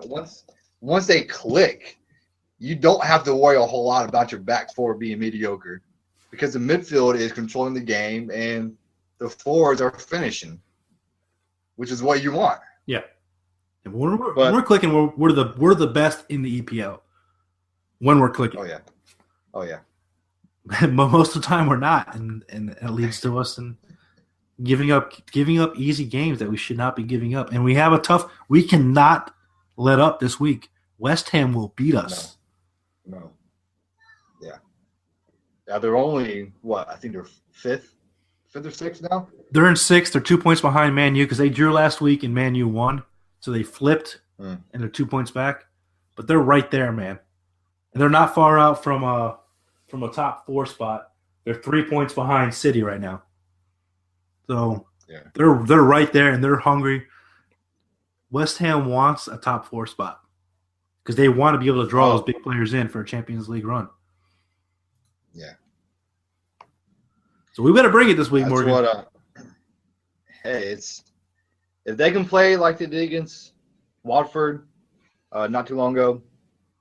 Once they click, you don't have to worry a whole lot about your back four being mediocre because the midfield is controlling the game and the forwards are finishing, which is what you want. Yeah. And when we're clicking, we're the best in the EPL. When we're clicking. Oh yeah. But most of the time we're not, and it leads to us and giving up easy games that we should not be giving up. And we cannot let up this week. West Ham will beat us. No. Yeah. Yeah, they're only I think they're fifth or sixth now. They're in sixth. They're 2 points behind Man U because they drew last week and Man U won. So they flipped and they're 2 points back. But they're right there, man. And they're not far out from a top 4 spot. They're 3 points behind City right now. So they're right there and they're hungry. West Ham wants a top 4 spot because they want to be able to draw those big players in for a Champions League run. Yeah. So we better bring it this week, That's Morgan. If they can play like they did against Watford not too long ago,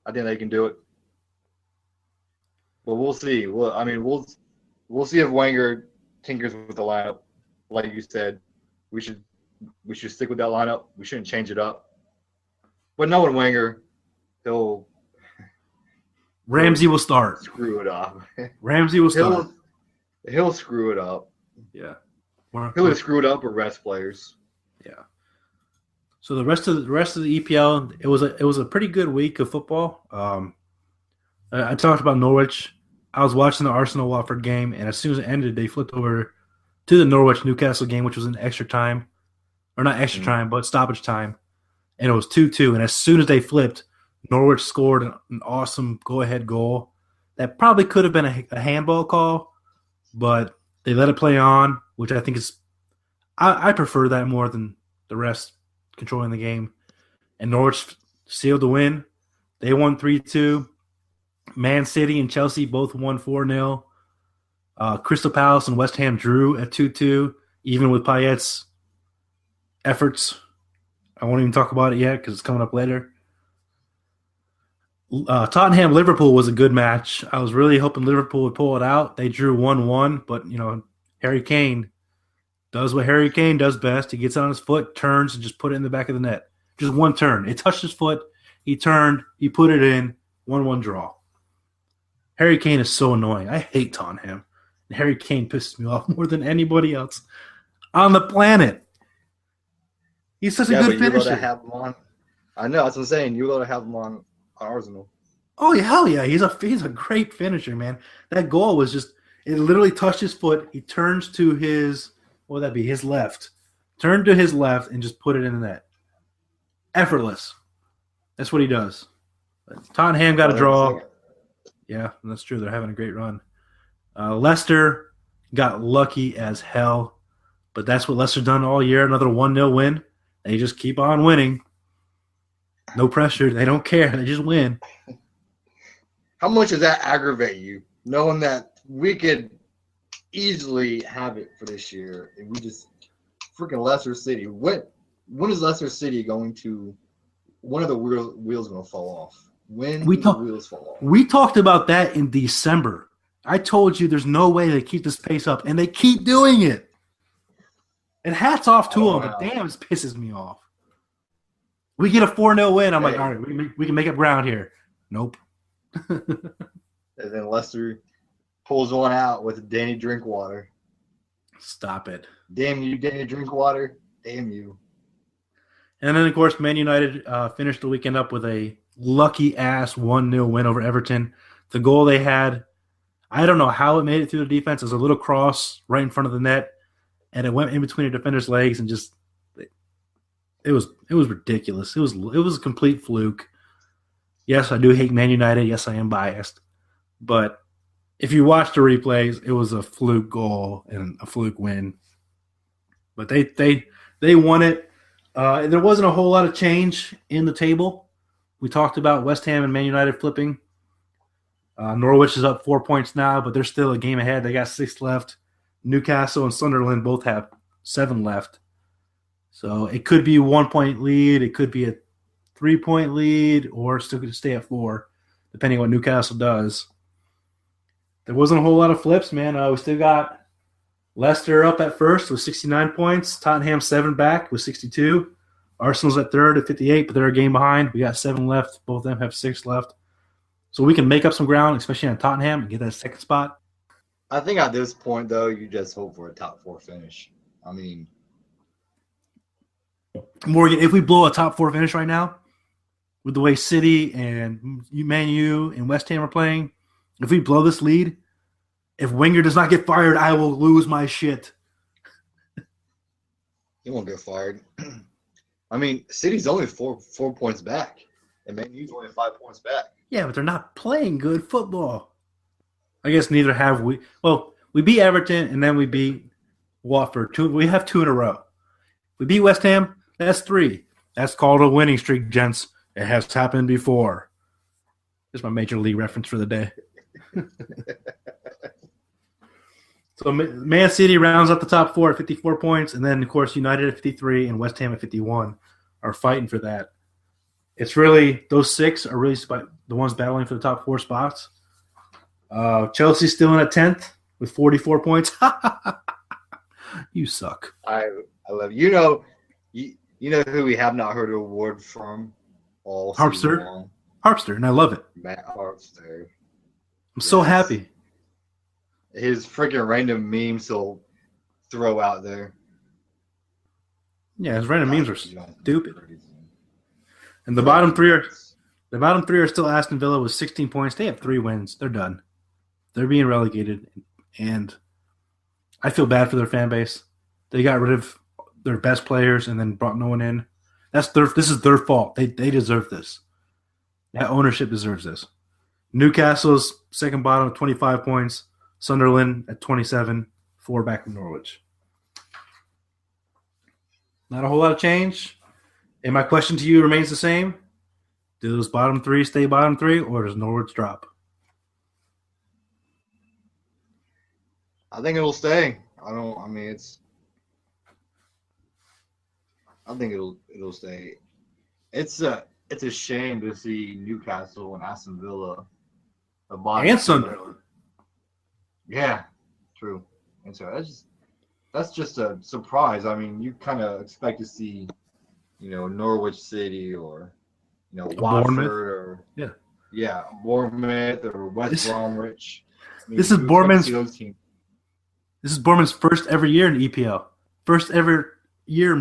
I think they can do it. But we'll see. We'll see if Wenger tinkers with the lineup. Like you said, we should stick with that lineup. We shouldn't change it up. But knowing Wenger, Ramsey will start. Screw it up. Ramsey will start. He'll screw it up. Yeah. He'll either screw it up or rest players. Yeah. So the rest of the EPL, it was a pretty good week of football. I talked about Norwich. I was watching the Arsenal-Watford game, and as soon as it ended, they flipped over to the Norwich-Newcastle game, which was in extra time. Or not extra time, but stoppage time. And it was 2-2. And as soon as they flipped, Norwich scored an awesome go-ahead goal. That probably could have been a handball call, but they let it play on, which I think is – I prefer that more than the rest controlling the game. And Norwich sealed the win. They won 3-2. Man City and Chelsea both won 4-0. Crystal Palace and West Ham drew at 2-2, even with Payet's efforts. I won't even talk about it yet because it's coming up later. Tottenham-Liverpool was a good match. I was really hoping Liverpool would pull it out. They drew 1-1, but, Harry Kane does what Harry Kane does best. He gets on his foot, turns, and just put it in the back of the net. Just one turn. It touched his foot. He turned. He put it in. 1-1 draw. Harry Kane is so annoying. I hate Tottenham. And Harry Kane pisses me off more than anybody else on the planet. He's such a good finisher. Have him on. I know. That's what I'm saying. You ought to have him on Arsenal. Oh, yeah, hell yeah. He's a great finisher, man. That goal was just – it literally touched his foot. He turns to his – what would that be? His left. Turned to his left and just put it in the net. Effortless. That's what he does. Tottenham got a draw. Yeah, that's true. They're having a great run. Leicester got lucky as hell, but that's what Leicester done all year. Another 1-0 win. They just keep on winning. No pressure. They don't care. They just win. How much does that aggravate you, knowing that we could easily have it for this year and we just freaking Leicester City? When is Leicester City going to – when are the wheels going to fall off? When do the wheels fall off? We talked about that in December. I told you there's no way they keep this pace up, and they keep doing it. And hats off to them, but damn, it pisses me off. We get a 4-0 win. I'm like, all right, we can make up ground here. Nope. And then Leicester pulls one out with Danny Drinkwater. Stop it. Damn you, Danny Drinkwater. Damn you. And then, of course, Man United finished the weekend up with a lucky-ass 1-0 win over Everton. The goal they had, I don't know how it made it through the defense. It was a little cross right in front of the net, and it went in between the defender's legs and just it was ridiculous. It was a complete fluke. Yes, I do hate Man United. Yes, I am biased. But if you watch the replays, it was a fluke goal and a fluke win. But they won it. There wasn't a whole lot of change in the table. We talked about West Ham and Man United flipping. Norwich is up 4 points now, but they're still a game ahead. They got 6 left. Newcastle and Sunderland both have 7 left. So it could be a 1-point lead. It could be a 3-point lead, or still could stay at 4, depending on what Newcastle does. There wasn't a whole lot of flips, man. We still got Leicester up at first with 69 points. Tottenham 7 back with 62. Arsenal's at third at 58, but they're a game behind. We got 7 left. Both of them have 6 left. So we can make up some ground, especially on Tottenham, and get that second spot. I think at this point, though, you just hope for a top 4 finish. I mean, Morgan, if we blow a top 4 finish right now, with the way City and Man U and West Ham are playing, if we blow this lead, if Wenger does not get fired, I will lose my shit. he won't get fired. I mean, City's only 4 points back, and Man U's only 5 points back. Yeah, but they're not playing good football. I guess neither have we. Well, we beat Everton, and then we beat Watford. We have 2 in a row. We beat West Ham, that's 3. That's called a winning streak, gents. It has happened before. This is my major league reference for the day. So Man City rounds up the top 4 at 54 points, and then, of course, United at 53 and West Ham at 51 are fighting for that. It's really – those 6 are really the ones battling for the top 4 spots. Chelsea's still in at 10th with 44 points. You suck. I love you. You know who we have not heard an award from all season long? Harpster, and I love it. Matt Harpster. I'm so happy. His freaking random memes he'll throw out there. Yeah, his random memes are stupid. And the bottom 3 are still Aston Villa with 16 points. They have 3 wins. They're done. They're being relegated, and I feel bad for their fan base. They got rid of their best players and then brought no one in. This is their fault. They deserve this. That ownership deserves this. Newcastle's second bottom at 25 points. Sunderland at 27, 4 back from Norwich. Not a whole lot of change. And my question to you remains the same. Do those bottom 3 stay bottom 3, or does Norwich drop? I think it'll stay. I think it'll stay. It's a shame to see Newcastle and Aston Villa the bottom and Sunderland. Yeah, true. And so that's just a surprise. I mean, you kind of expect to see, Norwich City or Watford or Bournemouth or West Bromwich. I mean, this is Bournemouth's first ever year in EPL. First ever year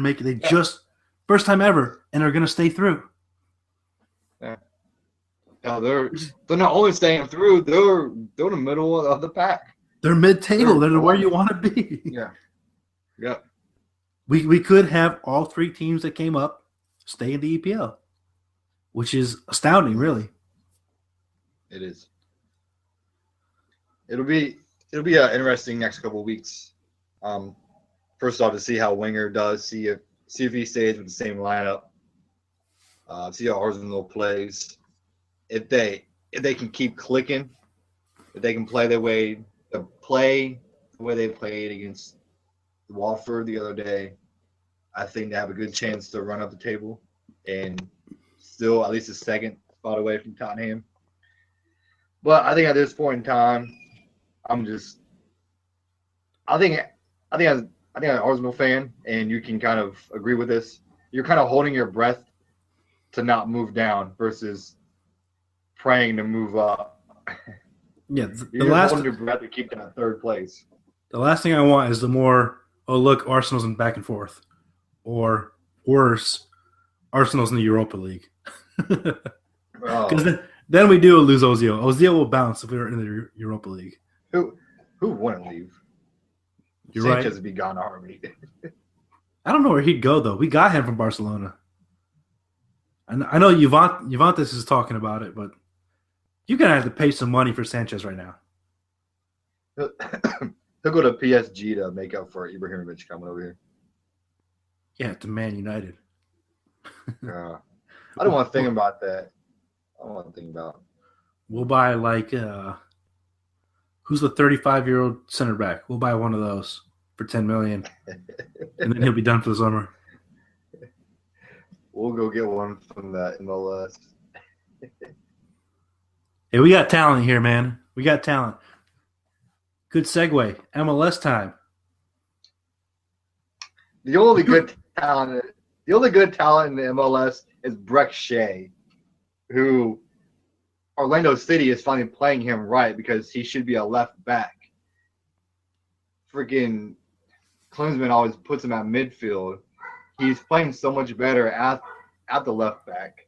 first time ever, and they're gonna stay through. Yeah. No, they're not only staying through, they're in the middle of the pack. They're mid-table. They're where you want to be. Yeah. Yep. We could have all 3 teams that came up stay in the EPL, which is astounding, really. It is. It'll be an interesting next couple of weeks. First off, to see how Wenger does, see if he stays with the same lineup. See how Arsenal plays. If they can keep clicking, if they can play the way they played against Watford the other day, I think they have a good chance to run up the table and still at least a second spot away from Tottenham. But I think at this point in time, I think as an Arsenal fan, and you can kind of agree with this, you're kind of holding your breath to not move down versus praying to move up. Yeah, you're holding your breath to keep that 3rd place. The last thing I want is the more, oh, look, Arsenal's in back and forth. Or worse, Arsenal's in the Europa League. Because Oh, then we do lose Ozil. Ozil will bounce if we were in the Europa League. who wouldn't leave? You're Sanchez right. would be gone to Harvey. I don't know where he'd go, though. We got him from Barcelona. And I know Juventus is talking about it, but you're going to have to pay some money for Sanchez right now. He'll go to PSG to make up for Ibrahimovic coming over here. Yeah, to Man United. I don't want to think about that. I don't want to think about. We'll buy who's the 35-year-old center back? We'll buy one of those for $10 million, and then he'll be done for the summer. We'll go get one from the MLS. Hey, we got talent here, man. We got talent. Good segue. MLS time. The only good talent in the MLS is Breck Shea, who Orlando City is finally playing him right because he should be a left back. Freaking Klinsmann always puts him at midfield. He's playing so much better at the left back.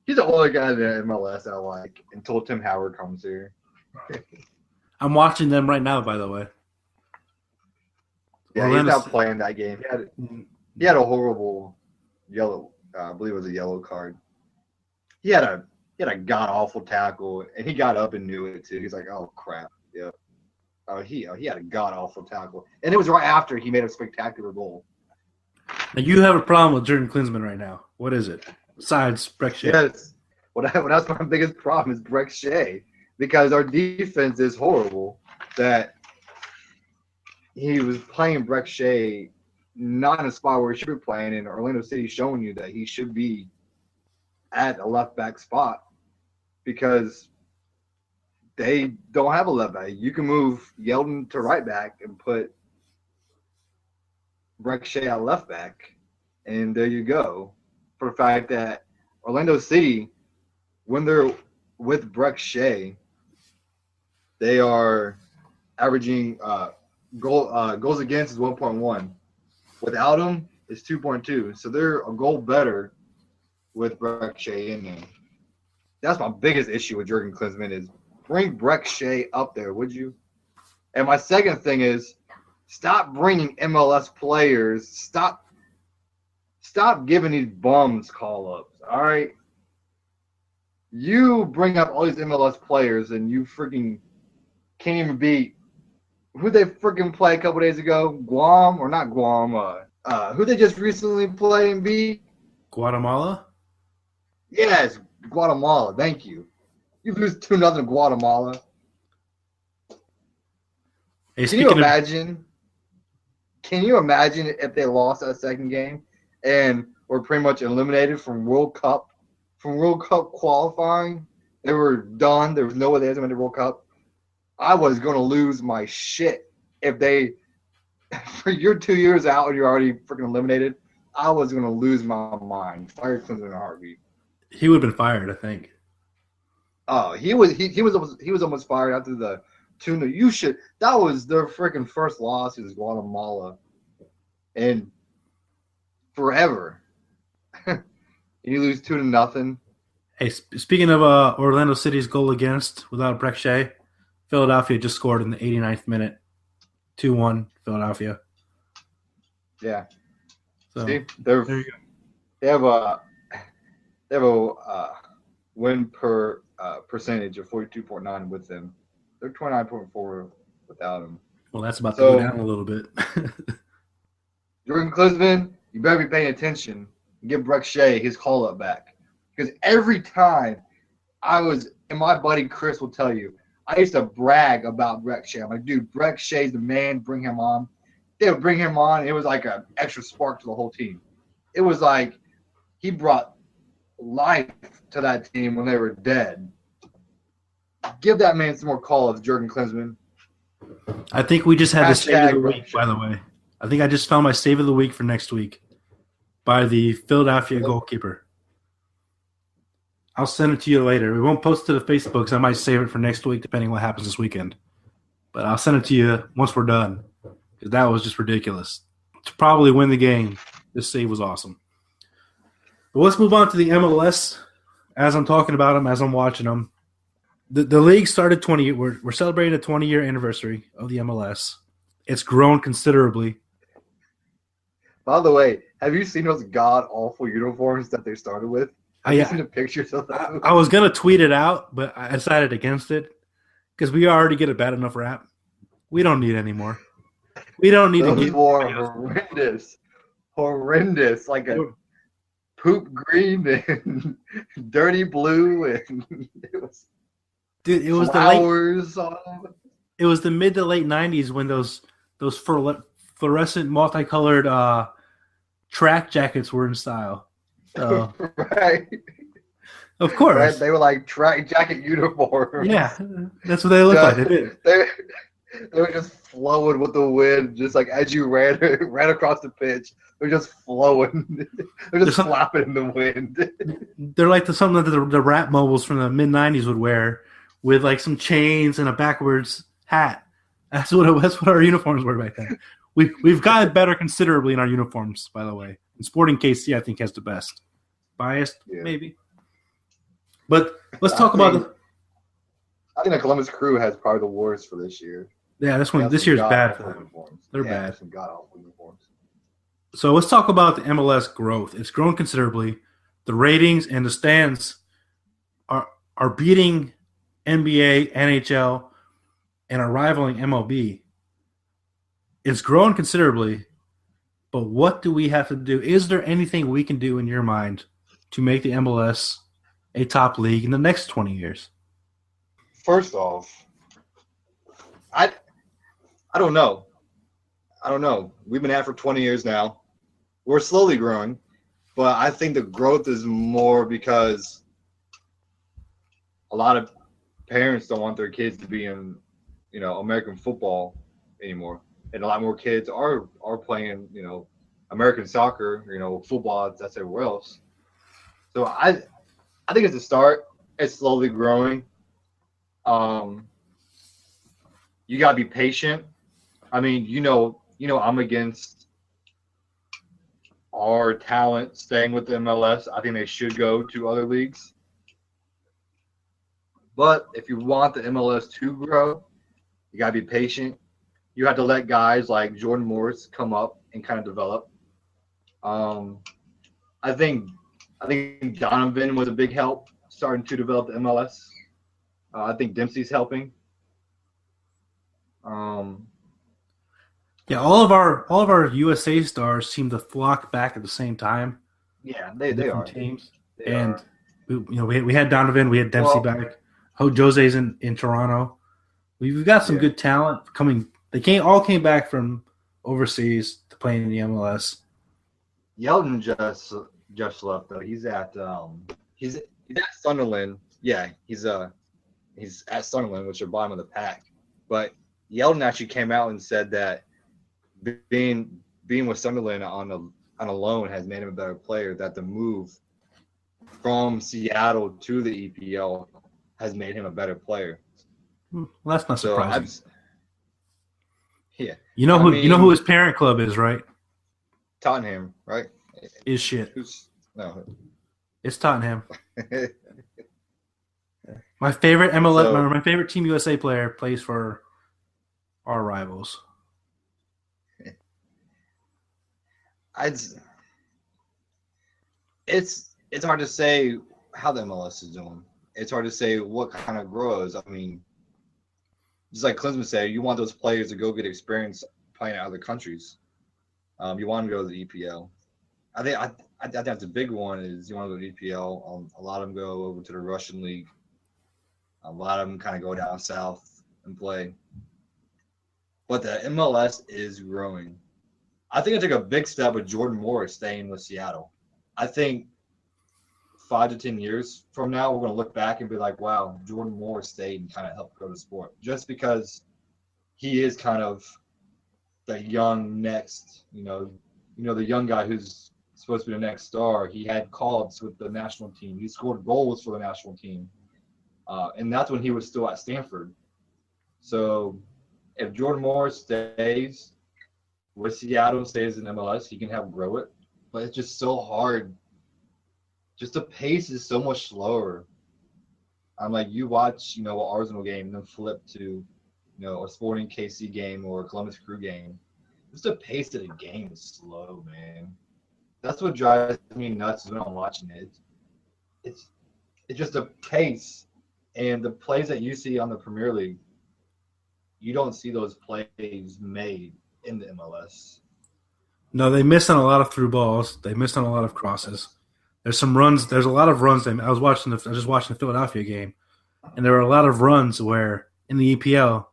He's the only guy in the MLS I like until Tim Howard comes here. I'm watching them right now, by the way. Yeah, he's not playing that game. He had a horrible yellow. I believe it was a yellow card. He had a god awful tackle, and he got up and knew it too. He's like, "Oh crap, yeah." He had a god awful tackle, and it was right after he made a spectacular goal. Now you have a problem with Jurgen Klinsmann right now. What is it? Besides Breck Shea. Yes, that's my biggest problem is Breck Shea because our defense is horrible. That he was playing Breck Shea not in a spot where he should be playing, and Orlando City showing you that he should be at a left back spot because they don't have a left back. You can move Yeldon to right back and put Breck Shea at left back, and there you go. For the fact that Orlando City, when they're with Breck Shea, they are averaging goals against is 1.1. Without him, it's 2.2. So they're a goal better with Breck Shea in there. That's my biggest issue with Jurgen Klinsmann is bring Breck Shea up there, would you? And my second thing is stop bringing MLS players. Stop giving these bums call-ups, all right? You bring up all these MLS players and you freaking can't even beat who they freaking play a couple days ago? Guam or not Guam? Who they just recently played and beat? Guatemala? Yes, Guatemala. Thank you. You lose 2-0 to Guatemala. Hey, Can you imagine? Can you imagine if they lost that second game and were pretty much eliminated from World Cup qualifying? They were done. There was no way they were going to World Cup. I was going to lose my shit if they – you're 2 years out and you're already freaking eliminated. I was going to lose my mind. Fire Klinsmann in a heartbeat. He would have been fired, I think. Oh, he was almost fired after the tuna. You should – that was their freaking first loss is Guatemala. And forever. You lose 2-0. Hey, speaking of Orlando City's goal against without Breck Shea, Philadelphia just scored in the 89th minute. 2-1 Philadelphia. Yeah. So, see, there you go. They have a win per percentage of 42.9 with them. They're 29.4 without him. Well, that's about to go down a little bit. Jurgen Klinsmann, you better be paying attention and give Breck Shea his call-up back. Because every time and my buddy Chris will tell you, I used to brag about Breck Shea. I'm like, dude, Breck Shea's the man. Bring him on. They would bring him on. It was like an extra spark to the whole team. It was like he brought life to that team when they were dead. Give that man some more call-ups, Jurgen Klinsmann. I think we just had the save of the Breck week, Shea. by the way. I think I just found my save of the week for next week by the Philadelphia goalkeeper. I'll send it to you later. We won't post it to the Facebook because I might save it for next week depending on what happens this weekend. But I'll send it to you once we're done because that was just ridiculous. to probably win the game. This save was awesome. But let's move on to the MLS. As I'm talking about them, as I'm watching them, the league started 20. We're celebrating a 20-year anniversary of the MLS. It's grown considerably. By the way, have you seen those god awful uniforms that they started with? Have you seen the pictures of those? I was gonna tweet it out, but I decided against it because we already get a bad enough rap. We don't need any more. We don't need those to get horrendous, like a poop green and dirty blue, and it was flowers it was the mid to late 90s when those fluorescent multicolored track jackets were in style. So, right. Of course. Right? They were like track jacket uniforms. Yeah, that's what they look like. They were just flowing with the wind, just like as you ran across the pitch. They're just flowing. They're just flapping in the wind. They're like something that the rap mobiles from the mid 90s would wear, with like some chains and a backwards hat. That's what our uniforms were back then. We've gotten better considerably in our uniforms, by the way. And Sporting KC, I think, has the best. Biased, maybe. But let's talk about I think the Columbus Crew has probably the worst for this year. Yeah, this year's bad for them. They're bad. Some god-awful uniforms. So let's talk about the MLS growth. It's grown considerably. The ratings and the stands are beating NBA, NHL, and are rivaling MLB. It's grown considerably, but what do we have to do? Is there anything we can do in your mind to make the MLS a top league in the next 20 years? First off, I don't know. We've been at it for 20 years now. We're slowly growing, but I think the growth is more because a lot of parents don't want their kids to be in, American football anymore. And a lot more kids are playing, American soccer, football, that's everywhere else. So I think it's a start. It's slowly growing. You gotta be patient. I mean, I'm against our talent staying with the MLS. I think they should go to other leagues. But if you want the MLS to grow, you gotta be patient. You have to let guys like Jordan Morris come up and kind of develop. I think Donovan was a big help starting to develop the MLS. I think Dempsey's helping. Yeah, all of our USA stars seem to flock back at the same time. Yeah, they are teams, we had Donovan, we had Dempsey back. Jose's in Toronto. We've got some good talent coming. They all came back from overseas to play in the MLS. Yeldon just left though. He's at Sunderland. Yeah, he's at Sunderland, which are bottom of the pack. But Yeldon actually came out and said that being with Sunderland on a loan has made him a better player. That the move from Seattle to the EPL has made him a better player. Well, that's not surprising. Yeah, you know who his parent club is, right? Tottenham, right? Is shit. No, it's Tottenham. My favorite MLS, my favorite Team USA player plays for our rivals. It's hard to say how the MLS is doing. It's hard to say what kind of grows. I mean, just like Klinsmann said, you want those players to go get experience playing in other countries. You want them to go to the EPL. I think that's a big one. Is you want to go to the EPL. A lot of them go over to the Russian league. A lot of them kind of go down south and play. But the MLS is growing. I think it took a big step with Jordan Morris staying with Seattle. I think 5 to 10 years from now, we're going to look back and be like, wow, Jordan Morris stayed and kind of helped grow the sport. Just because he is kind of the young next, the young guy who's supposed to be the next star. He had call-ups with the national team. He scored goals for the national team. And that's when he was still at Stanford. So if Jordan Morris stays, with Seattle stays in MLS, he can help grow it. But it's just so hard. Just the pace is so much slower. I'm like, you watch, an Arsenal game and then flip to, a Sporting KC game or a Columbus Crew game. Just the pace of the game is slow, man. That's what drives me nuts when I'm watching it. It's just the pace and the plays that you see on the Premier League. You don't see those plays made in the MLS. No, they miss on a lot of through balls. They miss on a lot of crosses. There's some runs. There's a lot of runs. I was just watching the Philadelphia game, and there were a lot of runs where in the EPL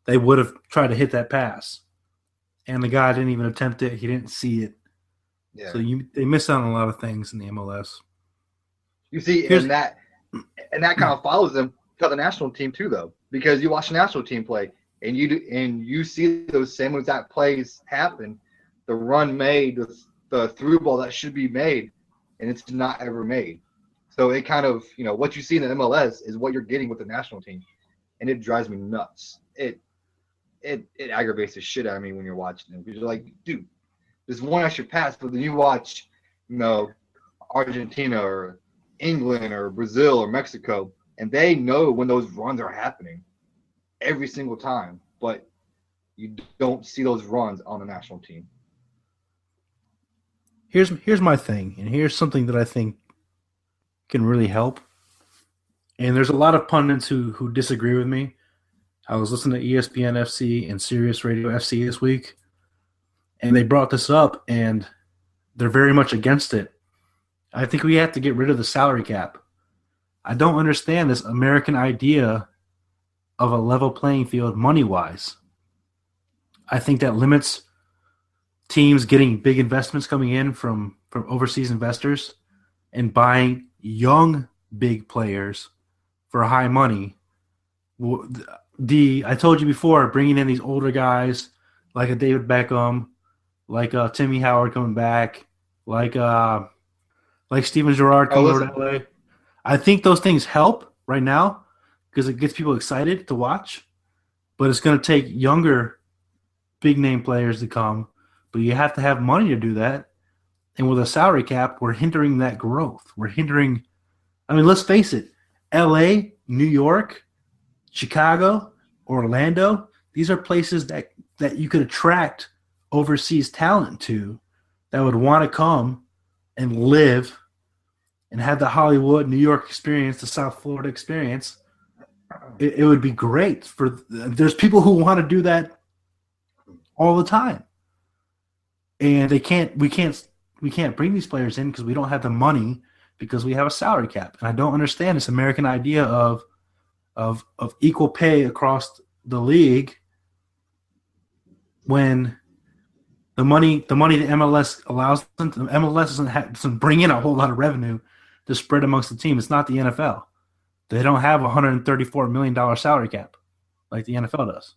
they would have tried to hit that pass, and the guy didn't even attempt it. He didn't see it. Yeah. So they miss out on a lot of things in the MLS. You see, and that kind of follows them to the national team too, though, because you watch the national team play, and you see those same exact plays happen. The run made, the through ball that should be made, and it's not ever made. So it kind of, what you see in the MLS is what you're getting with the national team, and it drives me nuts. It aggravates the shit out of me when you're watching them, because you're like, dude, there's one extra pass, but then you watch, Argentina or England or Brazil or Mexico, and they know when those runs are happening every single time, but you don't see those runs on the national team. Here's my thing, and here's something that I think can really help. And there's a lot of pundits who disagree with me. I was listening to ESPN FC and Sirius Radio FC this week, and they brought this up, and they're very much against it. I think we have to get rid of the salary cap. I don't understand this American idea of a level playing field money-wise. I think that limits teams getting big investments coming in from overseas investors and buying young big players for high money. I told you before, bringing in these older guys like a David Beckham, like Timmy Howard coming back, like Steven Gerrard coming over to LA. I think those things help right now because it gets people excited to watch, but it's going to take younger big name players to come. But you have to have money to do that. And with a salary cap, we're hindering that growth. We're hindering – let's face it. L.A., New York, Chicago, Orlando, these are places that you could attract overseas talent to that would want to come and live and have the Hollywood, New York experience, the South Florida experience. It would be great. There's people who want to do that all the time. And we can't bring these players in because we don't have the money because we have a salary cap. And I don't understand this American idea of equal pay across the league when the money the MLS allows them to, the MLS doesn't bring in a whole lot of revenue to spread amongst the team. It's not the NFL. They don't have a $134 million salary cap like the NFL does.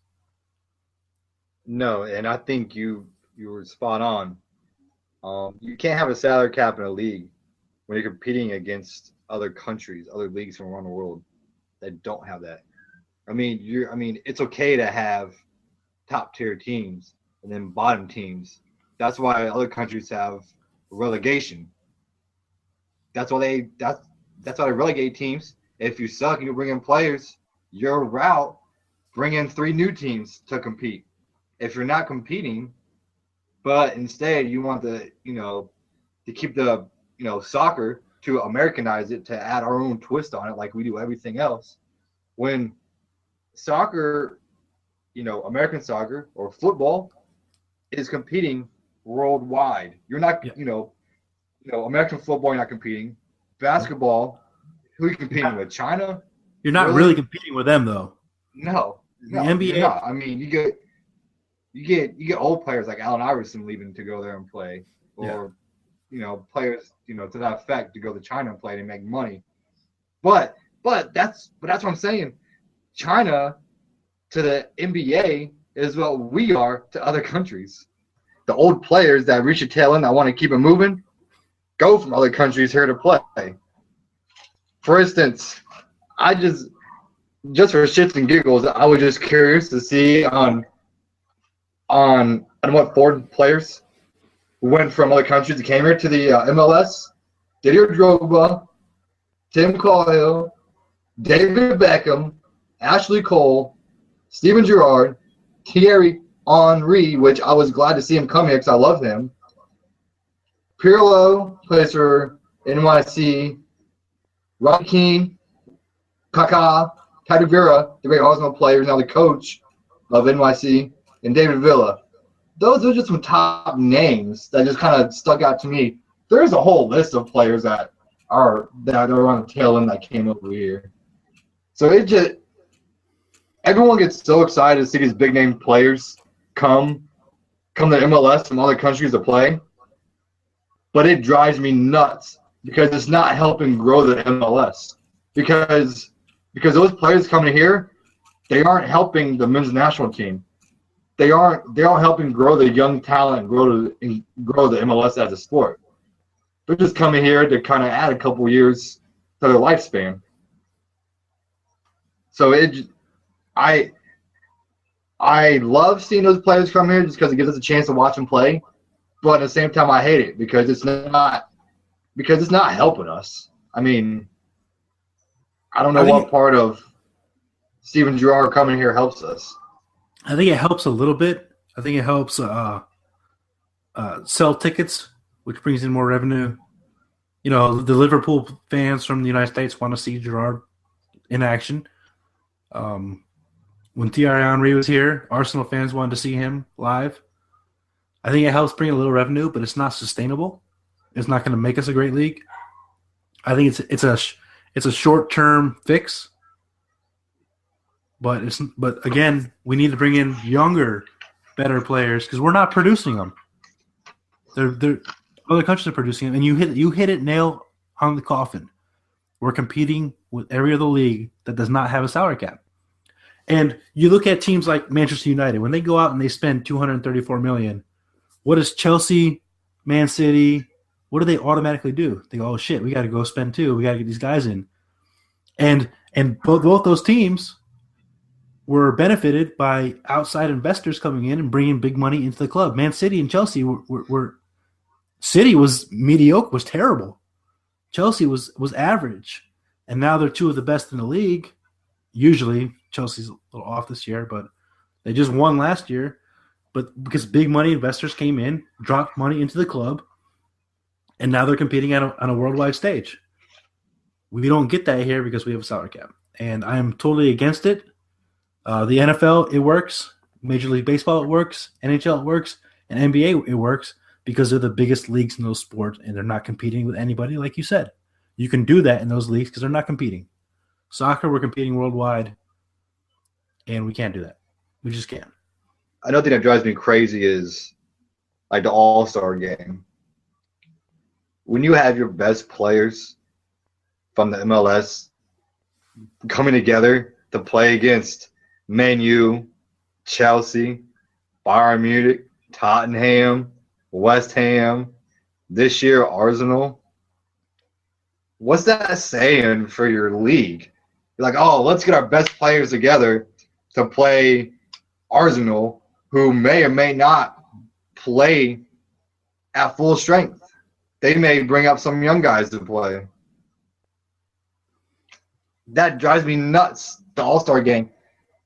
No, and I think you were spot on. You can't have a salary cap in a league when you're competing against other countries, other leagues from around the world that don't have that. It's okay to have top tier teams and then bottom teams. That's why other countries have relegation. That's why they relegate teams. If you suck and you bring in players, your route, bring in 3 new teams to compete. If you're not competing, but instead you want to keep the, soccer, to Americanize it, to add our own twist on it like we do everything else. When soccer, American soccer or football is competing worldwide. You're not, American football, you're not competing. Basketball, who are you competing with? China? You're not really competing with them, though. No. The NBA. You're not. You get old players like Allen Iverson leaving to go there and play, or players to that effect to go to China and play and make money. But that's what I'm saying. China to the NBA is what we are to other countries. The old players that reach a tail end that want to keep it moving go from other countries here to play. For instance, I just for shits and giggles, I was just curious to see on I don't want 4 players who went from other countries that came here to the MLS. Didier Drogba, Tim Cahill, David Beckham, Ashley Cole, Steven Gerrard, Thierry Henry, which I was glad to see him come here because I love him. Pirlo plays for NYC. Robbie Keane, Kaká, Patrick Vieira, the great Arsenal player, now the coach of NYC, and David Villa. Those are just some top names that just kind of stuck out to me. There's a whole list of players that are on the tail end that came over here. So everyone gets so excited to see these big name players come to MLS from other countries to play, but it drives me nuts because it's not helping grow the MLS. Because those players coming here, they aren't helping the men's national team. They aren't helping grow the young talent and grow the MLS as a sport. They're just coming here to kind of add a couple years to their lifespan. So I love seeing those players come here just because it gives us a chance to watch them play. But at the same time, I hate it because it's not helping us. I mean, I don't know what part of Steven Gerrard coming here helps us. I think it helps a little bit. I think it helps sell tickets, which brings in more revenue. You know, the Liverpool fans from the United States want to see Gerrard in action. When Thierry Henry was here, Arsenal fans wanted to see him live. I think it helps bring a little revenue, but it's not sustainable. It's not going to make us a great league. I think it's a short-term fix. But again, we need to bring in younger, better players because we're not producing them. Other countries are producing them, and you hit it nail on the coffin. We're competing with every other league that does not have a salary cap. And you look at teams like Manchester United when they go out and they spend $234 million. What does Chelsea, Man City? What do they automatically do? They go, "Oh shit, we got to go spend too. We got to get these guys in." And both those teams were benefited by outside investors coming in and bringing big money into the club. Man City and Chelsea were City was mediocre, was terrible. Chelsea was average, and now they're two of the best in the league. Usually, Chelsea's a little off this year, but they just won last year. But because big money investors came in, dropped money into the club, and now they're competing on a worldwide stage. We don't get that here because we have a salary cap, and I am totally against it. The NFL, it works. Major League Baseball, it works. NHL, it works. And NBA, it works because they're the biggest leagues in those sports, and they're not competing with anybody, like you said. You can do that in those leagues because they're not competing. Soccer, we're competing worldwide, and we can't do that. We just can't. Another thing that drives me crazy is like the All-Star game. When you have your best players from the MLS coming together to play against Man U, Chelsea, Bayern Munich, Tottenham, West Ham, this year Arsenal, what's that saying for your league? You're like, oh, let's get our best players together to play Arsenal, who may or may not play at full strength. They may bring up some young guys to play. That drives me nuts. The All-Star game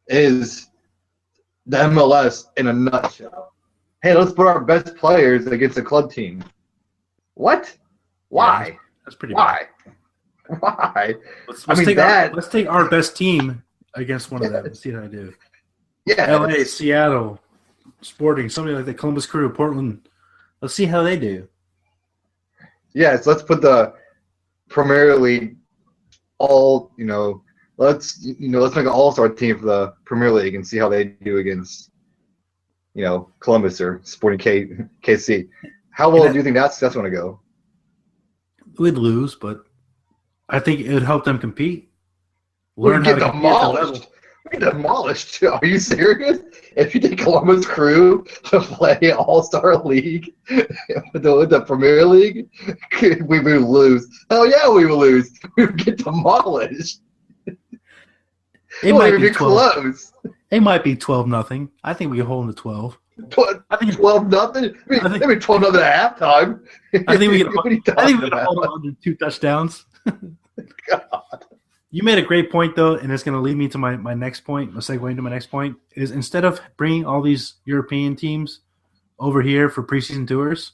is the MLS in a nutshell. Hey, let's put our best players against a club team. What? Why? Yeah, that's pretty Why? bad. Why? Let's take our best team against one of them and see how they do. Yeah. LA, Seattle, Sporting, somebody like the Columbus Crew, Portland. Let's see how they do. Yes, let's put the Premier League let's make an all-star team for the Premier League and see how they do against, Columbus or Sporting KC. How well do you think that's going to go? We'd lose, but I think it would help them compete. We'd get demolished. We demolished. Are you serious? If you take Columbus Crew to play All-Star League with the Premier League, we would lose. Hell yeah, we would lose. We would get demolished. It might be 12. Close. It might be 12-0. I think we can hold them to 12. I think 12-0. I mean, 12-0 at halftime. I think we can. What are you I think we talking can hold about? on to 2 touchdowns. God. You made a great point, though, and it's going to lead me to my next point. My segue into my next point is instead of bringing all these European teams over here for preseason tours,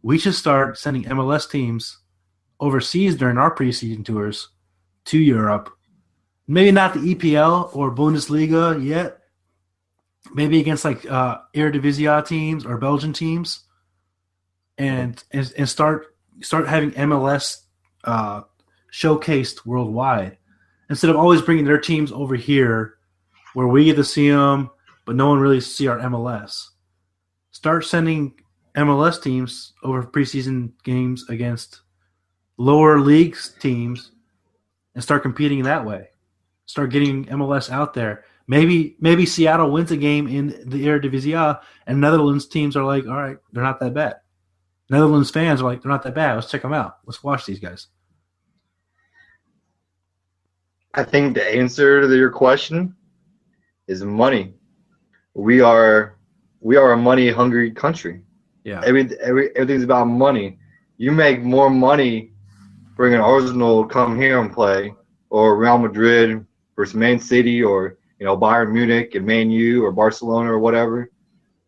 we should start sending MLS teams overseas during our preseason tours to Europe. Maybe not the EPL or Bundesliga yet. Maybe against like Eredivisie teams or Belgian teams, and start having MLS showcased worldwide instead of always bringing their teams over here where we get to see them, but no one really see our MLS. Start sending MLS teams over preseason games against lower leagues teams and start competing that way. Start getting MLS out there. Maybe Seattle wins a game in the Eredivisie and Netherlands teams are like, all right, they're not that bad. Netherlands fans are like, they're not that bad. Let's check them out. Let's watch these guys. I think the answer to your question is money. We are a money-hungry country. Yeah. Everything's about money. You make more money bringing Arsenal come here and play, or Real Madrid versus Man City, or Bayern Munich and Man U or Barcelona or whatever.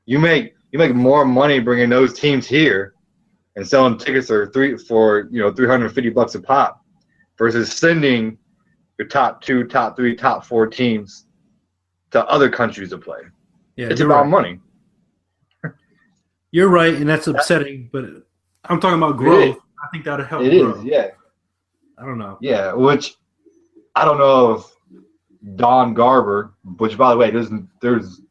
You make more money bringing those teams here and selling tickets for $350 a pop versus sending your top 2, top 3, top 4 teams to other countries to play. Yeah, it's about money. You're right, and that's upsetting, but I'm talking about growth. I think that would help. It grow. is, yeah. I don't know. Yeah, which I don't know if Don Garber, which by the way, there's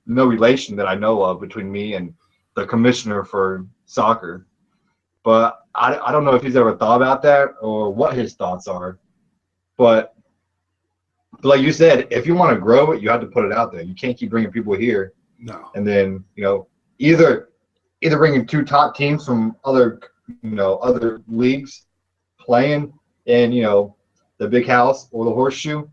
no relation that I know of between me and the commissioner for soccer. But I don't know if he's ever thought about that or what his thoughts are. But like you said, if you want to grow it, you have to put it out there. You can't keep bringing people here. No. And then, either bringing 2 top teams from other leagues playing in, the big house or the horseshoe,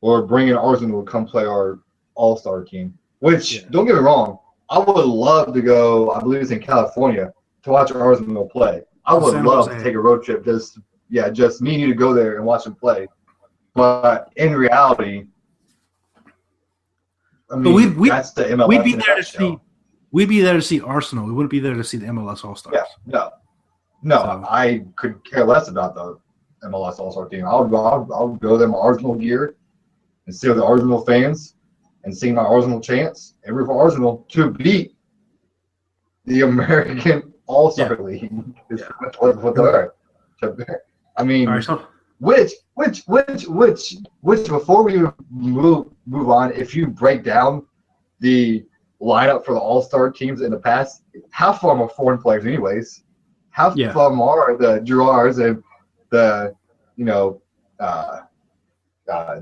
or bringing Arsenal to come play our all-star team. Which, Don't get me wrong, I would love to go, I believe it's in California, to watch Arsenal play. I would love to take a road trip, just me and you to go there and watch them play. But in reality, I mean, that's the MLS. We'd be there to see. We'd be there to see Arsenal. We wouldn't be there to see the MLS All Stars. Yeah, no. I could care less about the MLS All Star team. I'll go there in my Arsenal gear and see the Arsenal fans and sing my Arsenal chants and root for Arsenal to beat the American All Star League. Is what they are. I mean, all right, so which before we move on, if you break down the lineup for the All-Star teams in the past, half of them are foreign players anyways. Half of them are the Gerards and the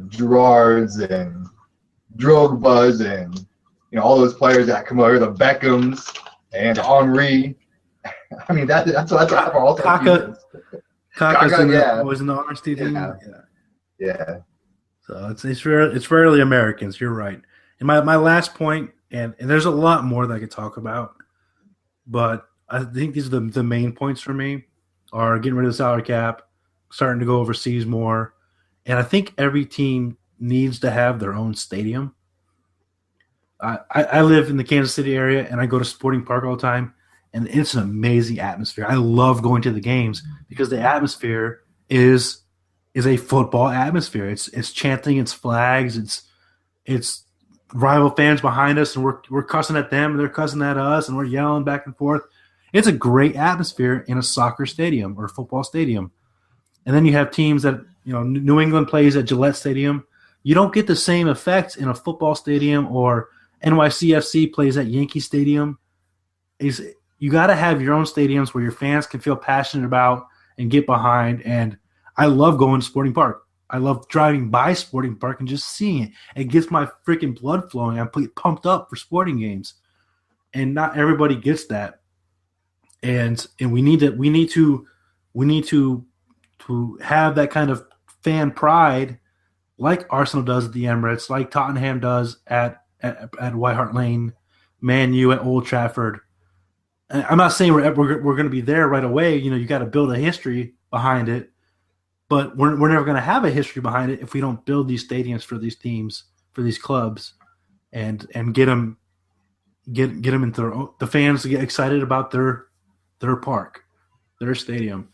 Gerards and Drogbas and all those players that come over, the Beckhams and Henri. I mean that's half our All-Star teams. Kaka was in the honors team. Yeah. So it's rarely Americans. You're right. And my last point, and there's a lot more that I could talk about, but I think these are the main points for me are getting rid of the salary cap, starting to go overseas more, and I think every team needs to have their own stadium. I live in the Kansas City area, and I go to Sporting Park all the time. And it's an amazing atmosphere. I love going to the games because the atmosphere is a football atmosphere. It's chanting, it's flags, it's rival fans behind us, and we're cussing at them, and they're cussing at us, and we're yelling back and forth. It's a great atmosphere in a soccer stadium or a football stadium. And then you have teams that New England plays at Gillette Stadium. You don't get the same effects in a football stadium, or NYCFC plays at Yankee Stadium. You got to have your own stadiums where your fans can feel passionate about and get behind. And I love going to Sporting Park. I love driving by Sporting Park and just seeing it. It gets my freaking blood flowing. I'm pumped up for sporting games. And not everybody gets that. And we need to have that kind of fan pride like Arsenal does at the Emirates, like Tottenham does at White Hart Lane, Man U at Old Trafford. And I'm not saying we're going to be there right away. You got to build a history behind it. But we're never going to have a history behind it if we don't build these stadiums for these teams, for these clubs, and get them into the fans to get excited about their park, their stadium.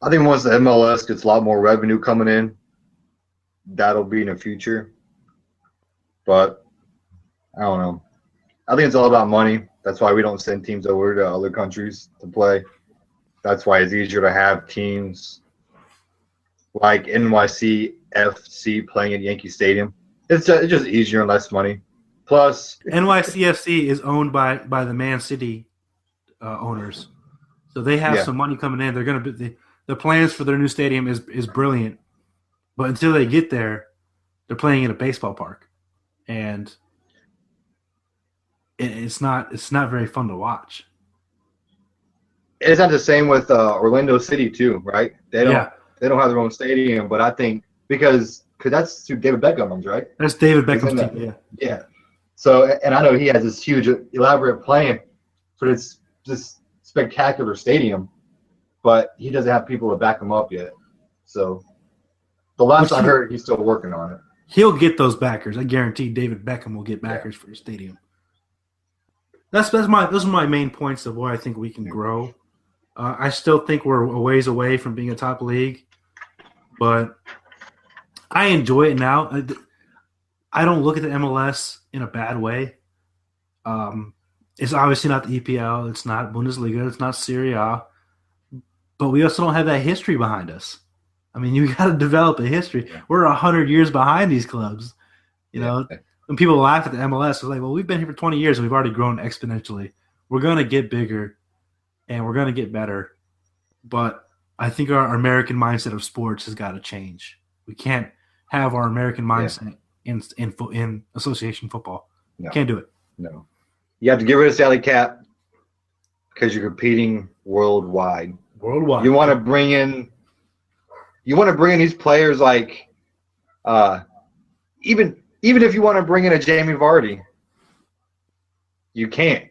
I think once the MLS gets a lot more revenue coming in, that'll be in the future. But I don't know. I think it's all about money. That's why we don't send teams over to other countries to play. That's why it's easier to have teams like NYCFC playing at Yankee Stadium. It's just easier and less money. Plus, NYCFC is owned by the Man City owners, so they have some money coming in. They're going to be the plans for their new stadium is brilliant, but until they get there, they're playing in a baseball park, and it's not very fun to watch. It's not the same with Orlando City too, right? They don't have their own stadium, but I think because that's who David Beckham owns, right? That's David Beckham's team. Yeah. So, and I know he has this huge, elaborate plan for this spectacular stadium, but he doesn't have people to back him up yet. So, the last I heard, he's still working on it. He'll get those backers. I guarantee David Beckham will get backers for his stadium. Those are my main points of where I think we can grow. I still think we're a ways away from being a top league, but I enjoy it now. I don't look at the MLS in a bad way. It's obviously not the EPL. It's not Bundesliga. It's not Serie A. But we also don't have that history behind us. I mean, you got to develop a history. Yeah. We're 100 years behind these clubs. You know, when people laugh at the MLS, it's like, well, we've been here for 20 years and we've already grown exponentially. We're going to get bigger and we're going to get better. But I think our American mindset of sports has got to change. We can't have our American mindset in association football. No. Can't do it. No. You have to get rid of salary cap because you're competing worldwide. You want to bring in these players like even if you want to bring in a Jamie Vardy, you can't.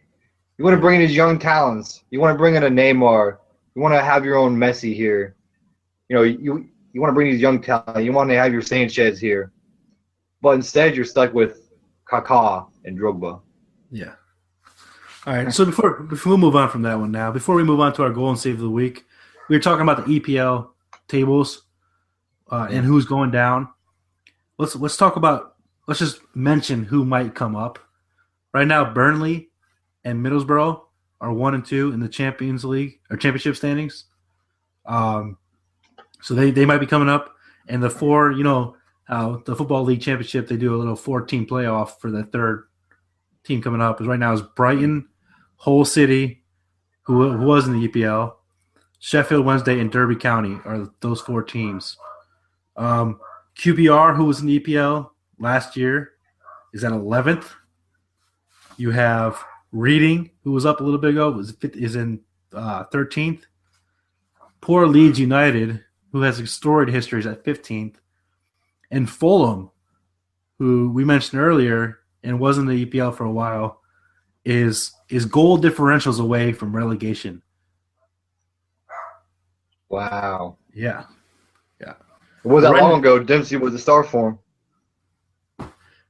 You want to bring in these young talents. You want to bring in a Neymar. You want to have your own Messi here. You know, you want to bring these young talent. You want to have your Sanchez here. But instead, you're stuck with Kaká and Drogba. Yeah. All right. So before we move on from that one now, before we move on to our goal and save of the week, we were talking about the EPL tables and who's going down. Let's just mention who might come up. Right now, Burnley and Middlesbrough are 1 and 2 in the Champions League or Championship standings. So they might be coming up. And the 4, the Football League Championship, they do a little 4-team playoff for the third team coming up. Right now is Brighton, Hull City, who was in the EPL, Sheffield Wednesday, and Derby County are those 4 teams. QPR, who was in the EPL last year, is at 11th. You have Reading, who was up a little bit ago, is in 13th. Poor Leeds United, who has a storied history, is at 15th. And Fulham, who we mentioned earlier and was in the EPL for a while, is goal differentials away from relegation. Wow. Yeah. It wasn't that long ago. Dempsey was a star for him.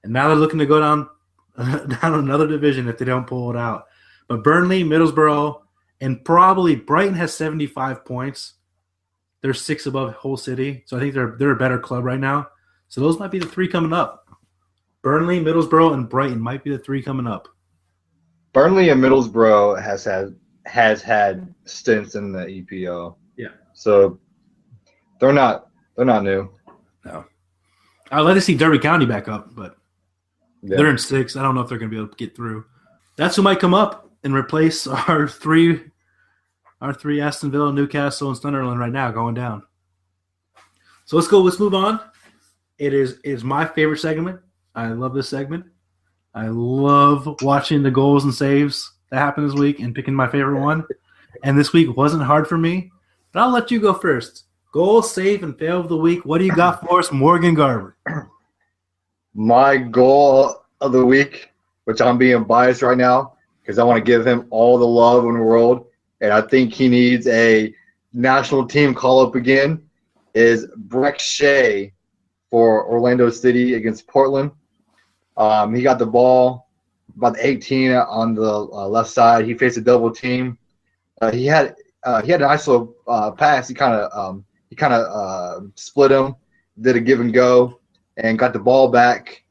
And now they're looking to go down another division if they don't pull it out. But Burnley, Middlesbrough, and probably Brighton has 75 points. They're 6 above Hull City. So I think they're a better club right now. So those might be the 3 coming up. Burnley, Middlesbrough, and Brighton might be the 3 coming up. Burnley and Middlesbrough has had stints in the EPL. Yeah. So they're not new. No. I'd like to see Derby County back up, but they're in 6. I don't know if they're going to be able to get through. That's who might come up and replace our 3 Aston Villa, Newcastle, and Sunderland right now going down. So let's move on. It is my favorite segment. I love this segment. I love watching the goals and saves that happened this week and picking my favorite one. And this week wasn't hard for me, but I'll let you go first. Goal, save, and fail of the week. What do you got for us, Morgan Garber? My goal of the week, which I'm being biased right now because I want to give him all the love in the world, and I think he needs a national team call-up again, is Breck Shea for Orlando City against Portland. He got the ball about the 18 on the left side. He faced a double team. He had a nice little pass. He kind of split him, did a give and go, and got the ball back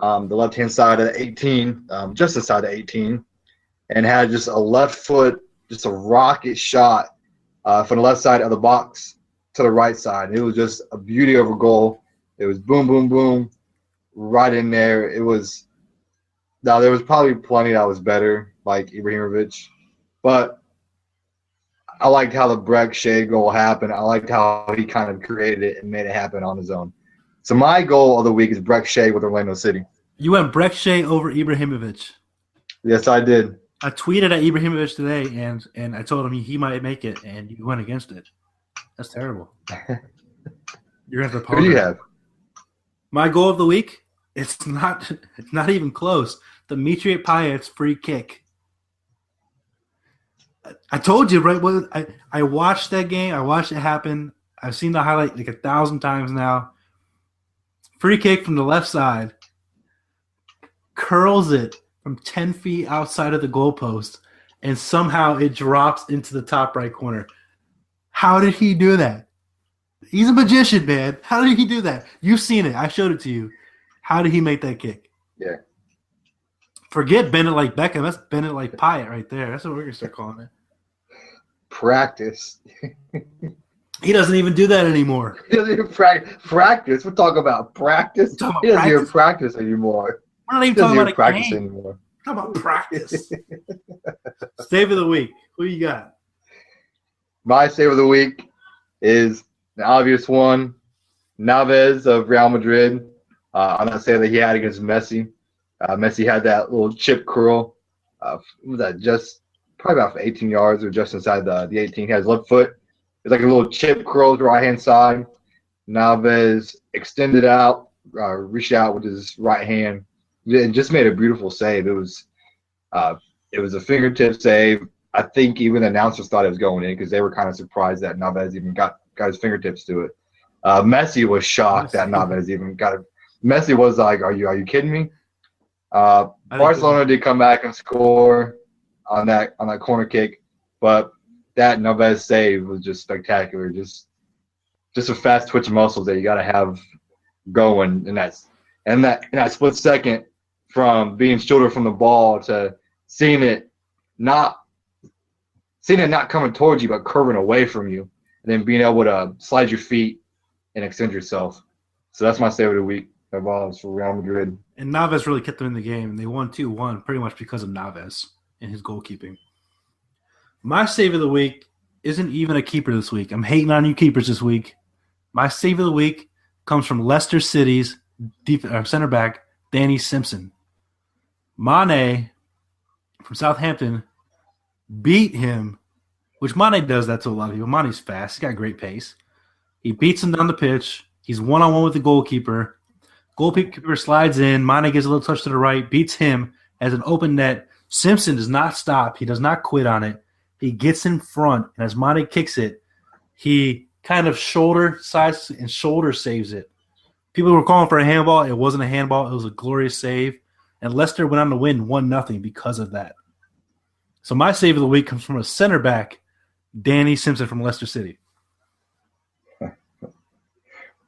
the left-hand side of the 18, just inside the 18, and had just a left foot, just a rocket shot from the left side of the box to the right side. It was just a beauty of a goal. It was boom, boom, boom, right in there. There was probably plenty that was better, like Ibrahimovic, but I liked how the Breck Shea goal happened. I liked how he kind of created it and made it happen on his own. So my goal of the week is Breck Shea with Orlando City. You went Breck Shea over Ibrahimovic. Yes, I did. I tweeted at Ibrahimovic today, and I told him he might make it, and you went against it. That's terrible. You're going to have to Who do you have? My goal of the week, it's not even close. Dimitri Payet's free kick. I told you, right? I watched that game. I watched it happen. I've seen the highlight like 1,000 times now. Free kick from the left side. Curls it from 10 feet outside of the goalpost, and somehow it drops into the top right corner. How did he do that? He's a magician, man. How did he do that? You've seen it. I showed it to you. How did he make that kick? Yeah. Forget bend it like Beckham. That's bend it like Payet right there. That's what we're going to start calling it. Practice. He doesn't even do that anymore. He doesn't even practice. We're talking about practice. He doesn't even practice anymore. We're not even talking about practice anymore. We're talking about practice. Save of the week. Who you got? My save of the week is the obvious one, Naves of Real Madrid. I'm not saying that he had against Messi. Messi had that little chip curl. Was that just probably about 18 yards or just inside the 18? He has left foot. It's like a little chip curl to the right-hand side. Naves extended out, reached out with his right hand, and just made a beautiful save. It was a fingertip save. I think even the announcers thought it was going in because they were kind of surprised that Naves even got his fingertips to it. Messi was shocked that Naves even got it. Messi was like, "Are you kidding me?" Barcelona did come back and score on that corner kick, but that Naves save was just spectacular. Just a fast twitch of muscles that you got to have going in that split second from being shoulder from the ball to seeing it not coming towards you but curving away from you, and then being able to slide your feet and extend yourself. So that's my save of the week. That ball is for Real Madrid. And Naves really kept them in the game, and they won 2-1 pretty much because of Naves and his goalkeeping. My save of the week isn't even a keeper this week. I'm hating on you keepers this week. My save of the week comes from Leicester City's center back, Danny Simpson. Mane from Southampton beat him, which Mane does that to a lot of people. Mane's fast. He's got great pace. He beats him down the pitch. He's one-on-one with the goalkeeper. Goalkeeper slides in. Mane gives a little touch to the right, beats him as an open net. Simpson does not stop. He does not quit on it. He gets in front, and as Mane kicks it, he kind of shoulder saves it. People were calling for a handball. It wasn't a handball. It was a glorious save. And Leicester went on to win 1-0 because of that. So my save of the week comes from a center back, Danny Simpson from Leicester City.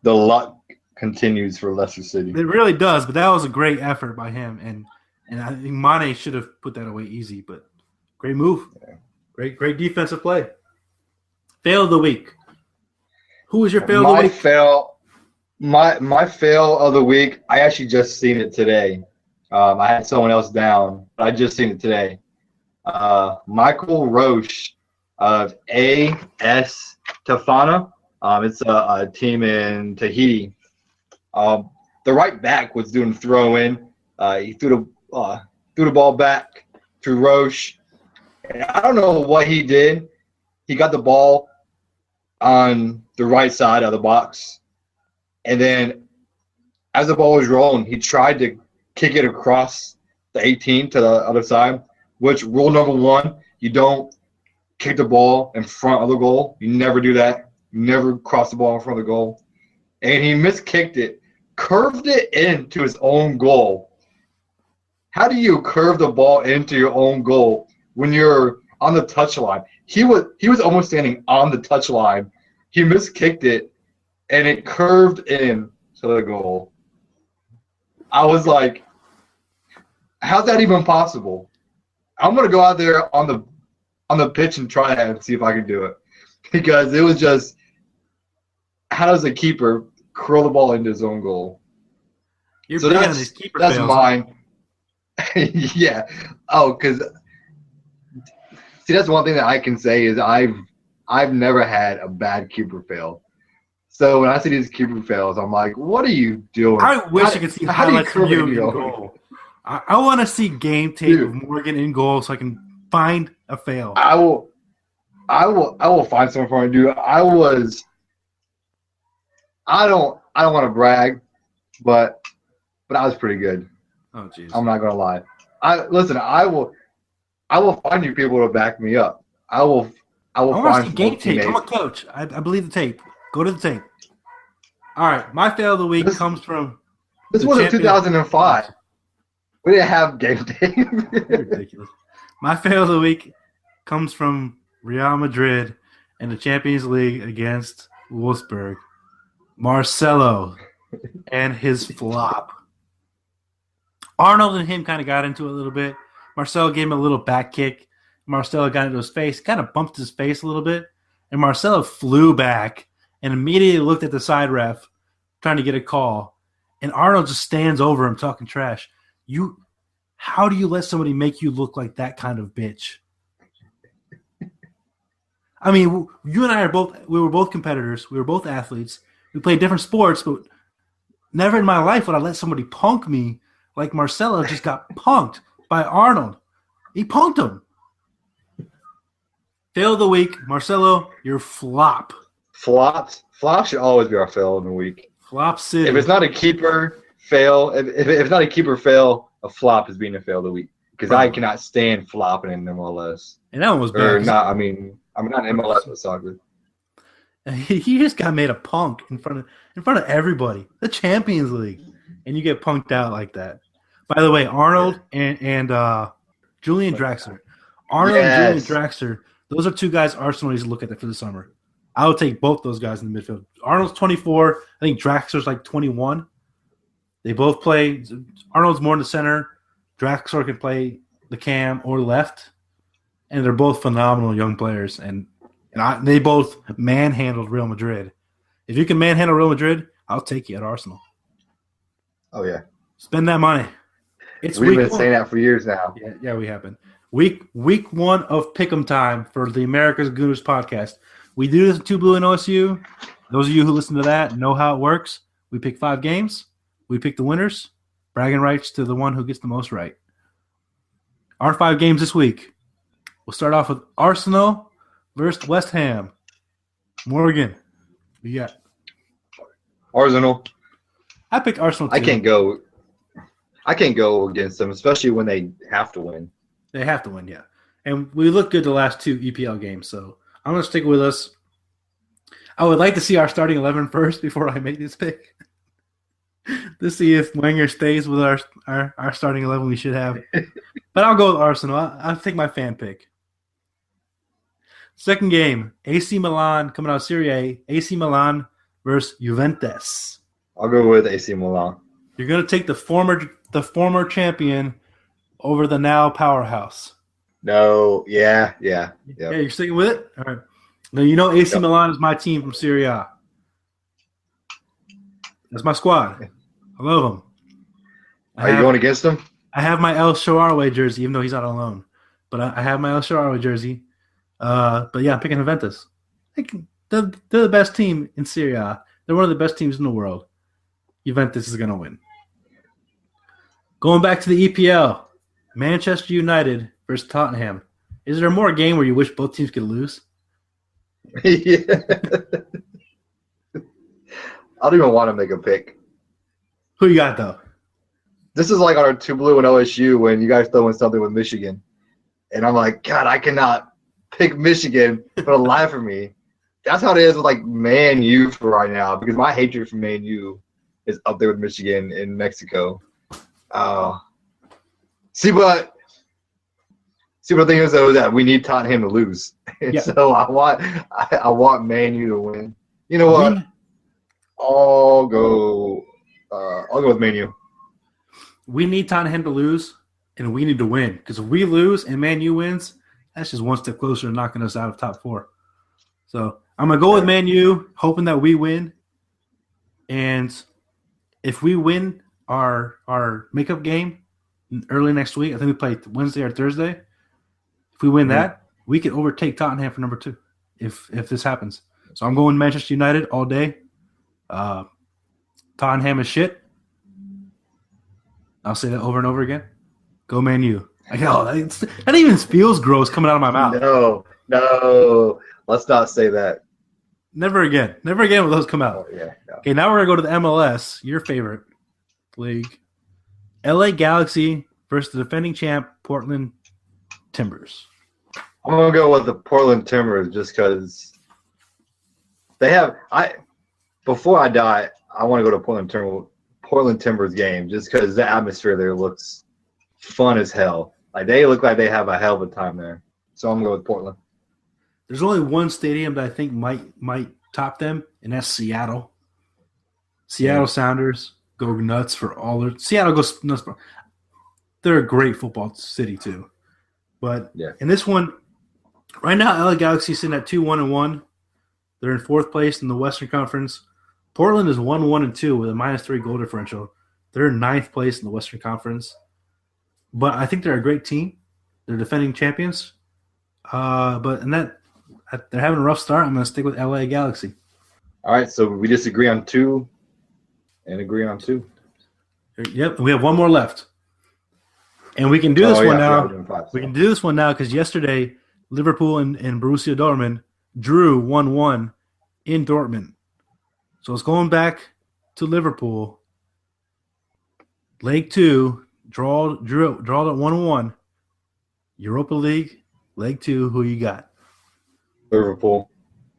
The luck continues for Leicester City. It really does, but that was a great effort by him. And I think Mane should have put that away easy, but great move. Yeah. Great defensive play. Fail of the week. Who was your fail of the week? My fail of the week, I actually just seen it today. I had someone else down, but I just seen it today. Michael Roche of AS Tafana. It's a team in Tahiti. The right back was doing throw in. He threw the ball back to Roche. And I don't know what he did. He got the ball on the right side of the box. And then as the ball was rolling, he tried to kick it across the 18 to the other side, which rule number 1, you don't kick the ball in front of the goal. You never do that. You never cross the ball in front of the goal. And he miskicked it, curved it into his own goal. How do you curve the ball into your own goal when you're on the touchline? He was almost standing on the touchline. He miskicked it, and it curved in to the goal. I was like, how's that even possible? I'm gonna go out there on the pitch and try that and see if I can do it, because it was just, how does a keeper curl the ball into his own goal? You're so big on these keeper that's fails. mine. Yeah. Oh, because see, that's one thing that I can say is I've never had a bad keeper fail. So when I see these keeper fails, I'm like, what are you doing? I wish I could see highlights from you in goal. I want to see game tape of Morgan in goal so I can find a fail. I will find something for you, dude. I don't want to brag, but I was pretty good. Oh jeez. I'm not gonna lie. I will find you people to back me up. I will want to find see game tape. teammates. I'm a coach. I believe the tape. Go to the tape. All right, my fail of the week comes from. This was in 2005. We didn't have game tape. Ridiculous. My fail of the week comes from Real Madrid and the Champions League against Wolfsburg. Marcelo and his flop. Arnold and him kind of got into it a little bit. Marcelo gave him a little back kick. Marcelo got into his face, kind of bumped his face a little bit, and Marcelo flew back and immediately looked at the side ref trying to get a call. And Arnold just stands over him talking trash. How do you let somebody make you look like that kind of bitch? I mean, you and I we were both competitors. We were both athletes. We played different sports, but never in my life would I let somebody punk me like Marcelo just got punked by Arnold. He punked him. Fail of the week, Marcelo, you're flop. Flops should always be our fail of the week. Flop city. If it's not a keeper fail, if it's not a keeper fail, a flop is being a fail of the week, because I cannot stand flopping in MLS. And that one was bad. Or not. I mean, I'm not in MLS with soccer. He just got made a punk in front of everybody. The Champions League, and you get punked out like that. By the way, Arnold and Julian Draxler. Arnold and Julian Draxler, those are two guys Arsenal needs to look at for the summer. I would take both those guys in the midfield. Arnold's 24. I think Draxler's like 21. They both play. Arnold's more in the center. Draxler can play the cam or left. And they're both phenomenal young players. And they both manhandled Real Madrid. If you can manhandle Real Madrid, I'll take you at Arsenal. Oh, yeah. Spend that money. We've been saying that for years now. Yeah, we have been. Week 1 of Pick'em time for the American Gooners Podcast. We do this at Two Blue and OSU. Those of you who listen to that know how it works. We pick 5 games. We pick the winners. Bragging rights to the one who gets the most right. Our 5 games this week. We'll start off with Arsenal versus West Ham. Morgan, what you got? Arsenal. I picked Arsenal too. I can't go against them, especially when they have to win. They have to win, yeah. And we looked good the last 2 EPL games, so I'm going to stick with us. I would like to see our starting 11 first before I make this pick to see if Wenger stays with our starting 11 we should have. But I'll go with Arsenal. I'll take my fan pick. Second game, AC Milan coming out of Serie A. AC Milan versus Juventus. I'll go with AC Milan. You're going to take the former champion over the now powerhouse. No, yeah. Yeah, you're sticking with it? All right. Now, you know AC Milan is my team from Serie A. That's my squad. I love them. Are you going against them? I have my El Shaarawy jersey, even though he's not on loan. But I have my El Shaarawy jersey. But yeah, I'm picking Juventus. They're the best team in Serie A. They're one of the best teams in the world. Juventus is going to win. Going back to the EPL, Manchester United versus Tottenham. Is there more game where you wish both teams could lose? Yeah. I don't even want to make a pick. Who you got, though? This is like on our Two Blue and OSU when you guys throwing something with Michigan. And I'm like, God, I cannot pick Michigan for the life of me. That's how it is with like Man U for right now, because my hatred for Man U is up there with Michigan in Mexico. See, but the thing is though that we need Tottenham to lose. Yeah. So I want Man U to win. You know what? I'll go with Man U. We need Tottenham to lose, and we need to win. Because if we lose and Man U wins, that's just one step closer to knocking us out of top 4. So I'm going to go with Man U, hoping that we win. And if we win our makeup game early next week, I think we play Wednesday or Thursday. If we win that, we can overtake Tottenham for number 2 if this happens. So I'm going Manchester United all day. Tottenham is shit. I'll say that over and over again. Go Man U. That even feels gross coming out of my mouth. No. Let's not say that. Never again. Never again will those come out. Oh, yeah, no. Okay, now we're going to go to the MLS, your favorite league. LA Galaxy versus the defending champ, Portland Timbers. I'm going to go with the Portland Timbers just because they have – before I die, I want to go to Portland Timbers game just because the atmosphere there looks fun as hell. Like they look like they have a hell of a time there. So I'm going to go with Portland. There's only one stadium that I think might top them, and that's Seattle. Seattle Sounders go nuts for all their – Seattle goes nuts. They're a great football city too. But in this one, right now LA Galaxy is sitting at 2-1-1. They're in 4th place in the Western Conference. Portland is 1-1-2 with a -3 goal differential. They're in 9th place in the Western Conference. But I think they're a great team. They're defending champions. They're having a rough start. I'm going to stick with LA Galaxy. All right, so we disagree on 2 and agree on 2. Yep, we have one more left. And we can do this one now. We can do this one now because yesterday Liverpool and Borussia Dortmund drew 1-1 in Dortmund. So it's going back to Liverpool. Leg 2, draw at 1-1. Europa League, leg 2, who you got? Liverpool.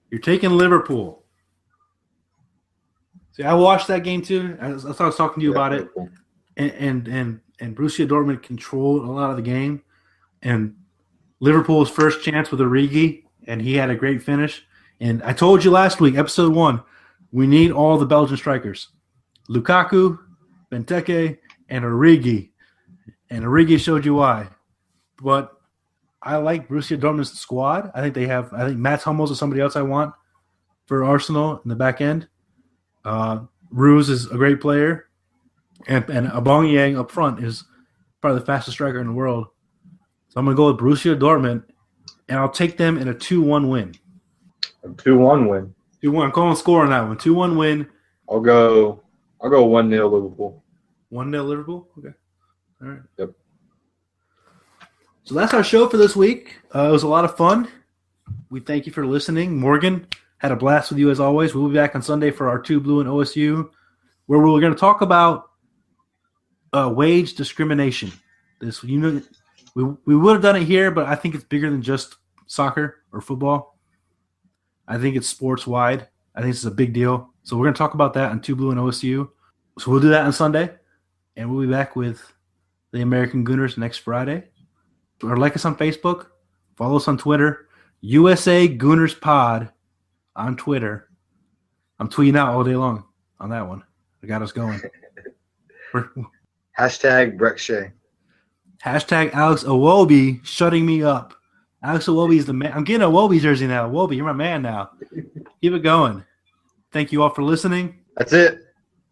You're taking Liverpool. See, I watched that game too. I thought I was talking to you about Liverpool. And Borussia Dortmund controlled a lot of the game. And Liverpool's first chance with Origi, and he had a great finish. And I told you last week, episode 1, we need all the Belgian strikers. Lukaku, Benteke, and Origi. And Origi showed you why. But I like Borussia Dortmund's squad. I think Mats Hummels is somebody else I want for Arsenal in the back end. Ruse is a great player. And Aubameyang up front is probably the fastest striker in the world. So I'm going to go with Borussia Dortmund, and I'll take them in a 2-1 win. A 2-1 win. 2-1. I'm calling score on that one. 2-1 win. I'll go 1-0 Liverpool. 1-0 Liverpool? Okay. All right. Yep. So that's our show for this week. It was a lot of fun. We thank you for listening. Morgan, had a blast with you as always. We'll be back on Sunday for our Two Blue and OSU, where we're going to talk about wage discrimination. We would have done it here, but I think it's bigger than just soccer or football. I think it's sports wide. I think this is a big deal. So we're going to talk about that on Two Blue and OSU. So we'll do that on Sunday, and we'll be back with the American Gooners next Friday. Or like us on Facebook, follow us on Twitter, USA Gooners Pod on Twitter. I'm tweeting out all day long on that one. I got us going. Hashtag Brett Shea. Hashtag Alex Iwobi shutting me up. Alex Iwobi is the man. I'm getting a Iwobi jersey now. Iwobi, you're my man now. Keep it going. Thank you all for listening. That's it.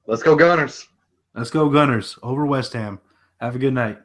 Let's go Gunners. Let's go Gunners over West Ham. Have a good night.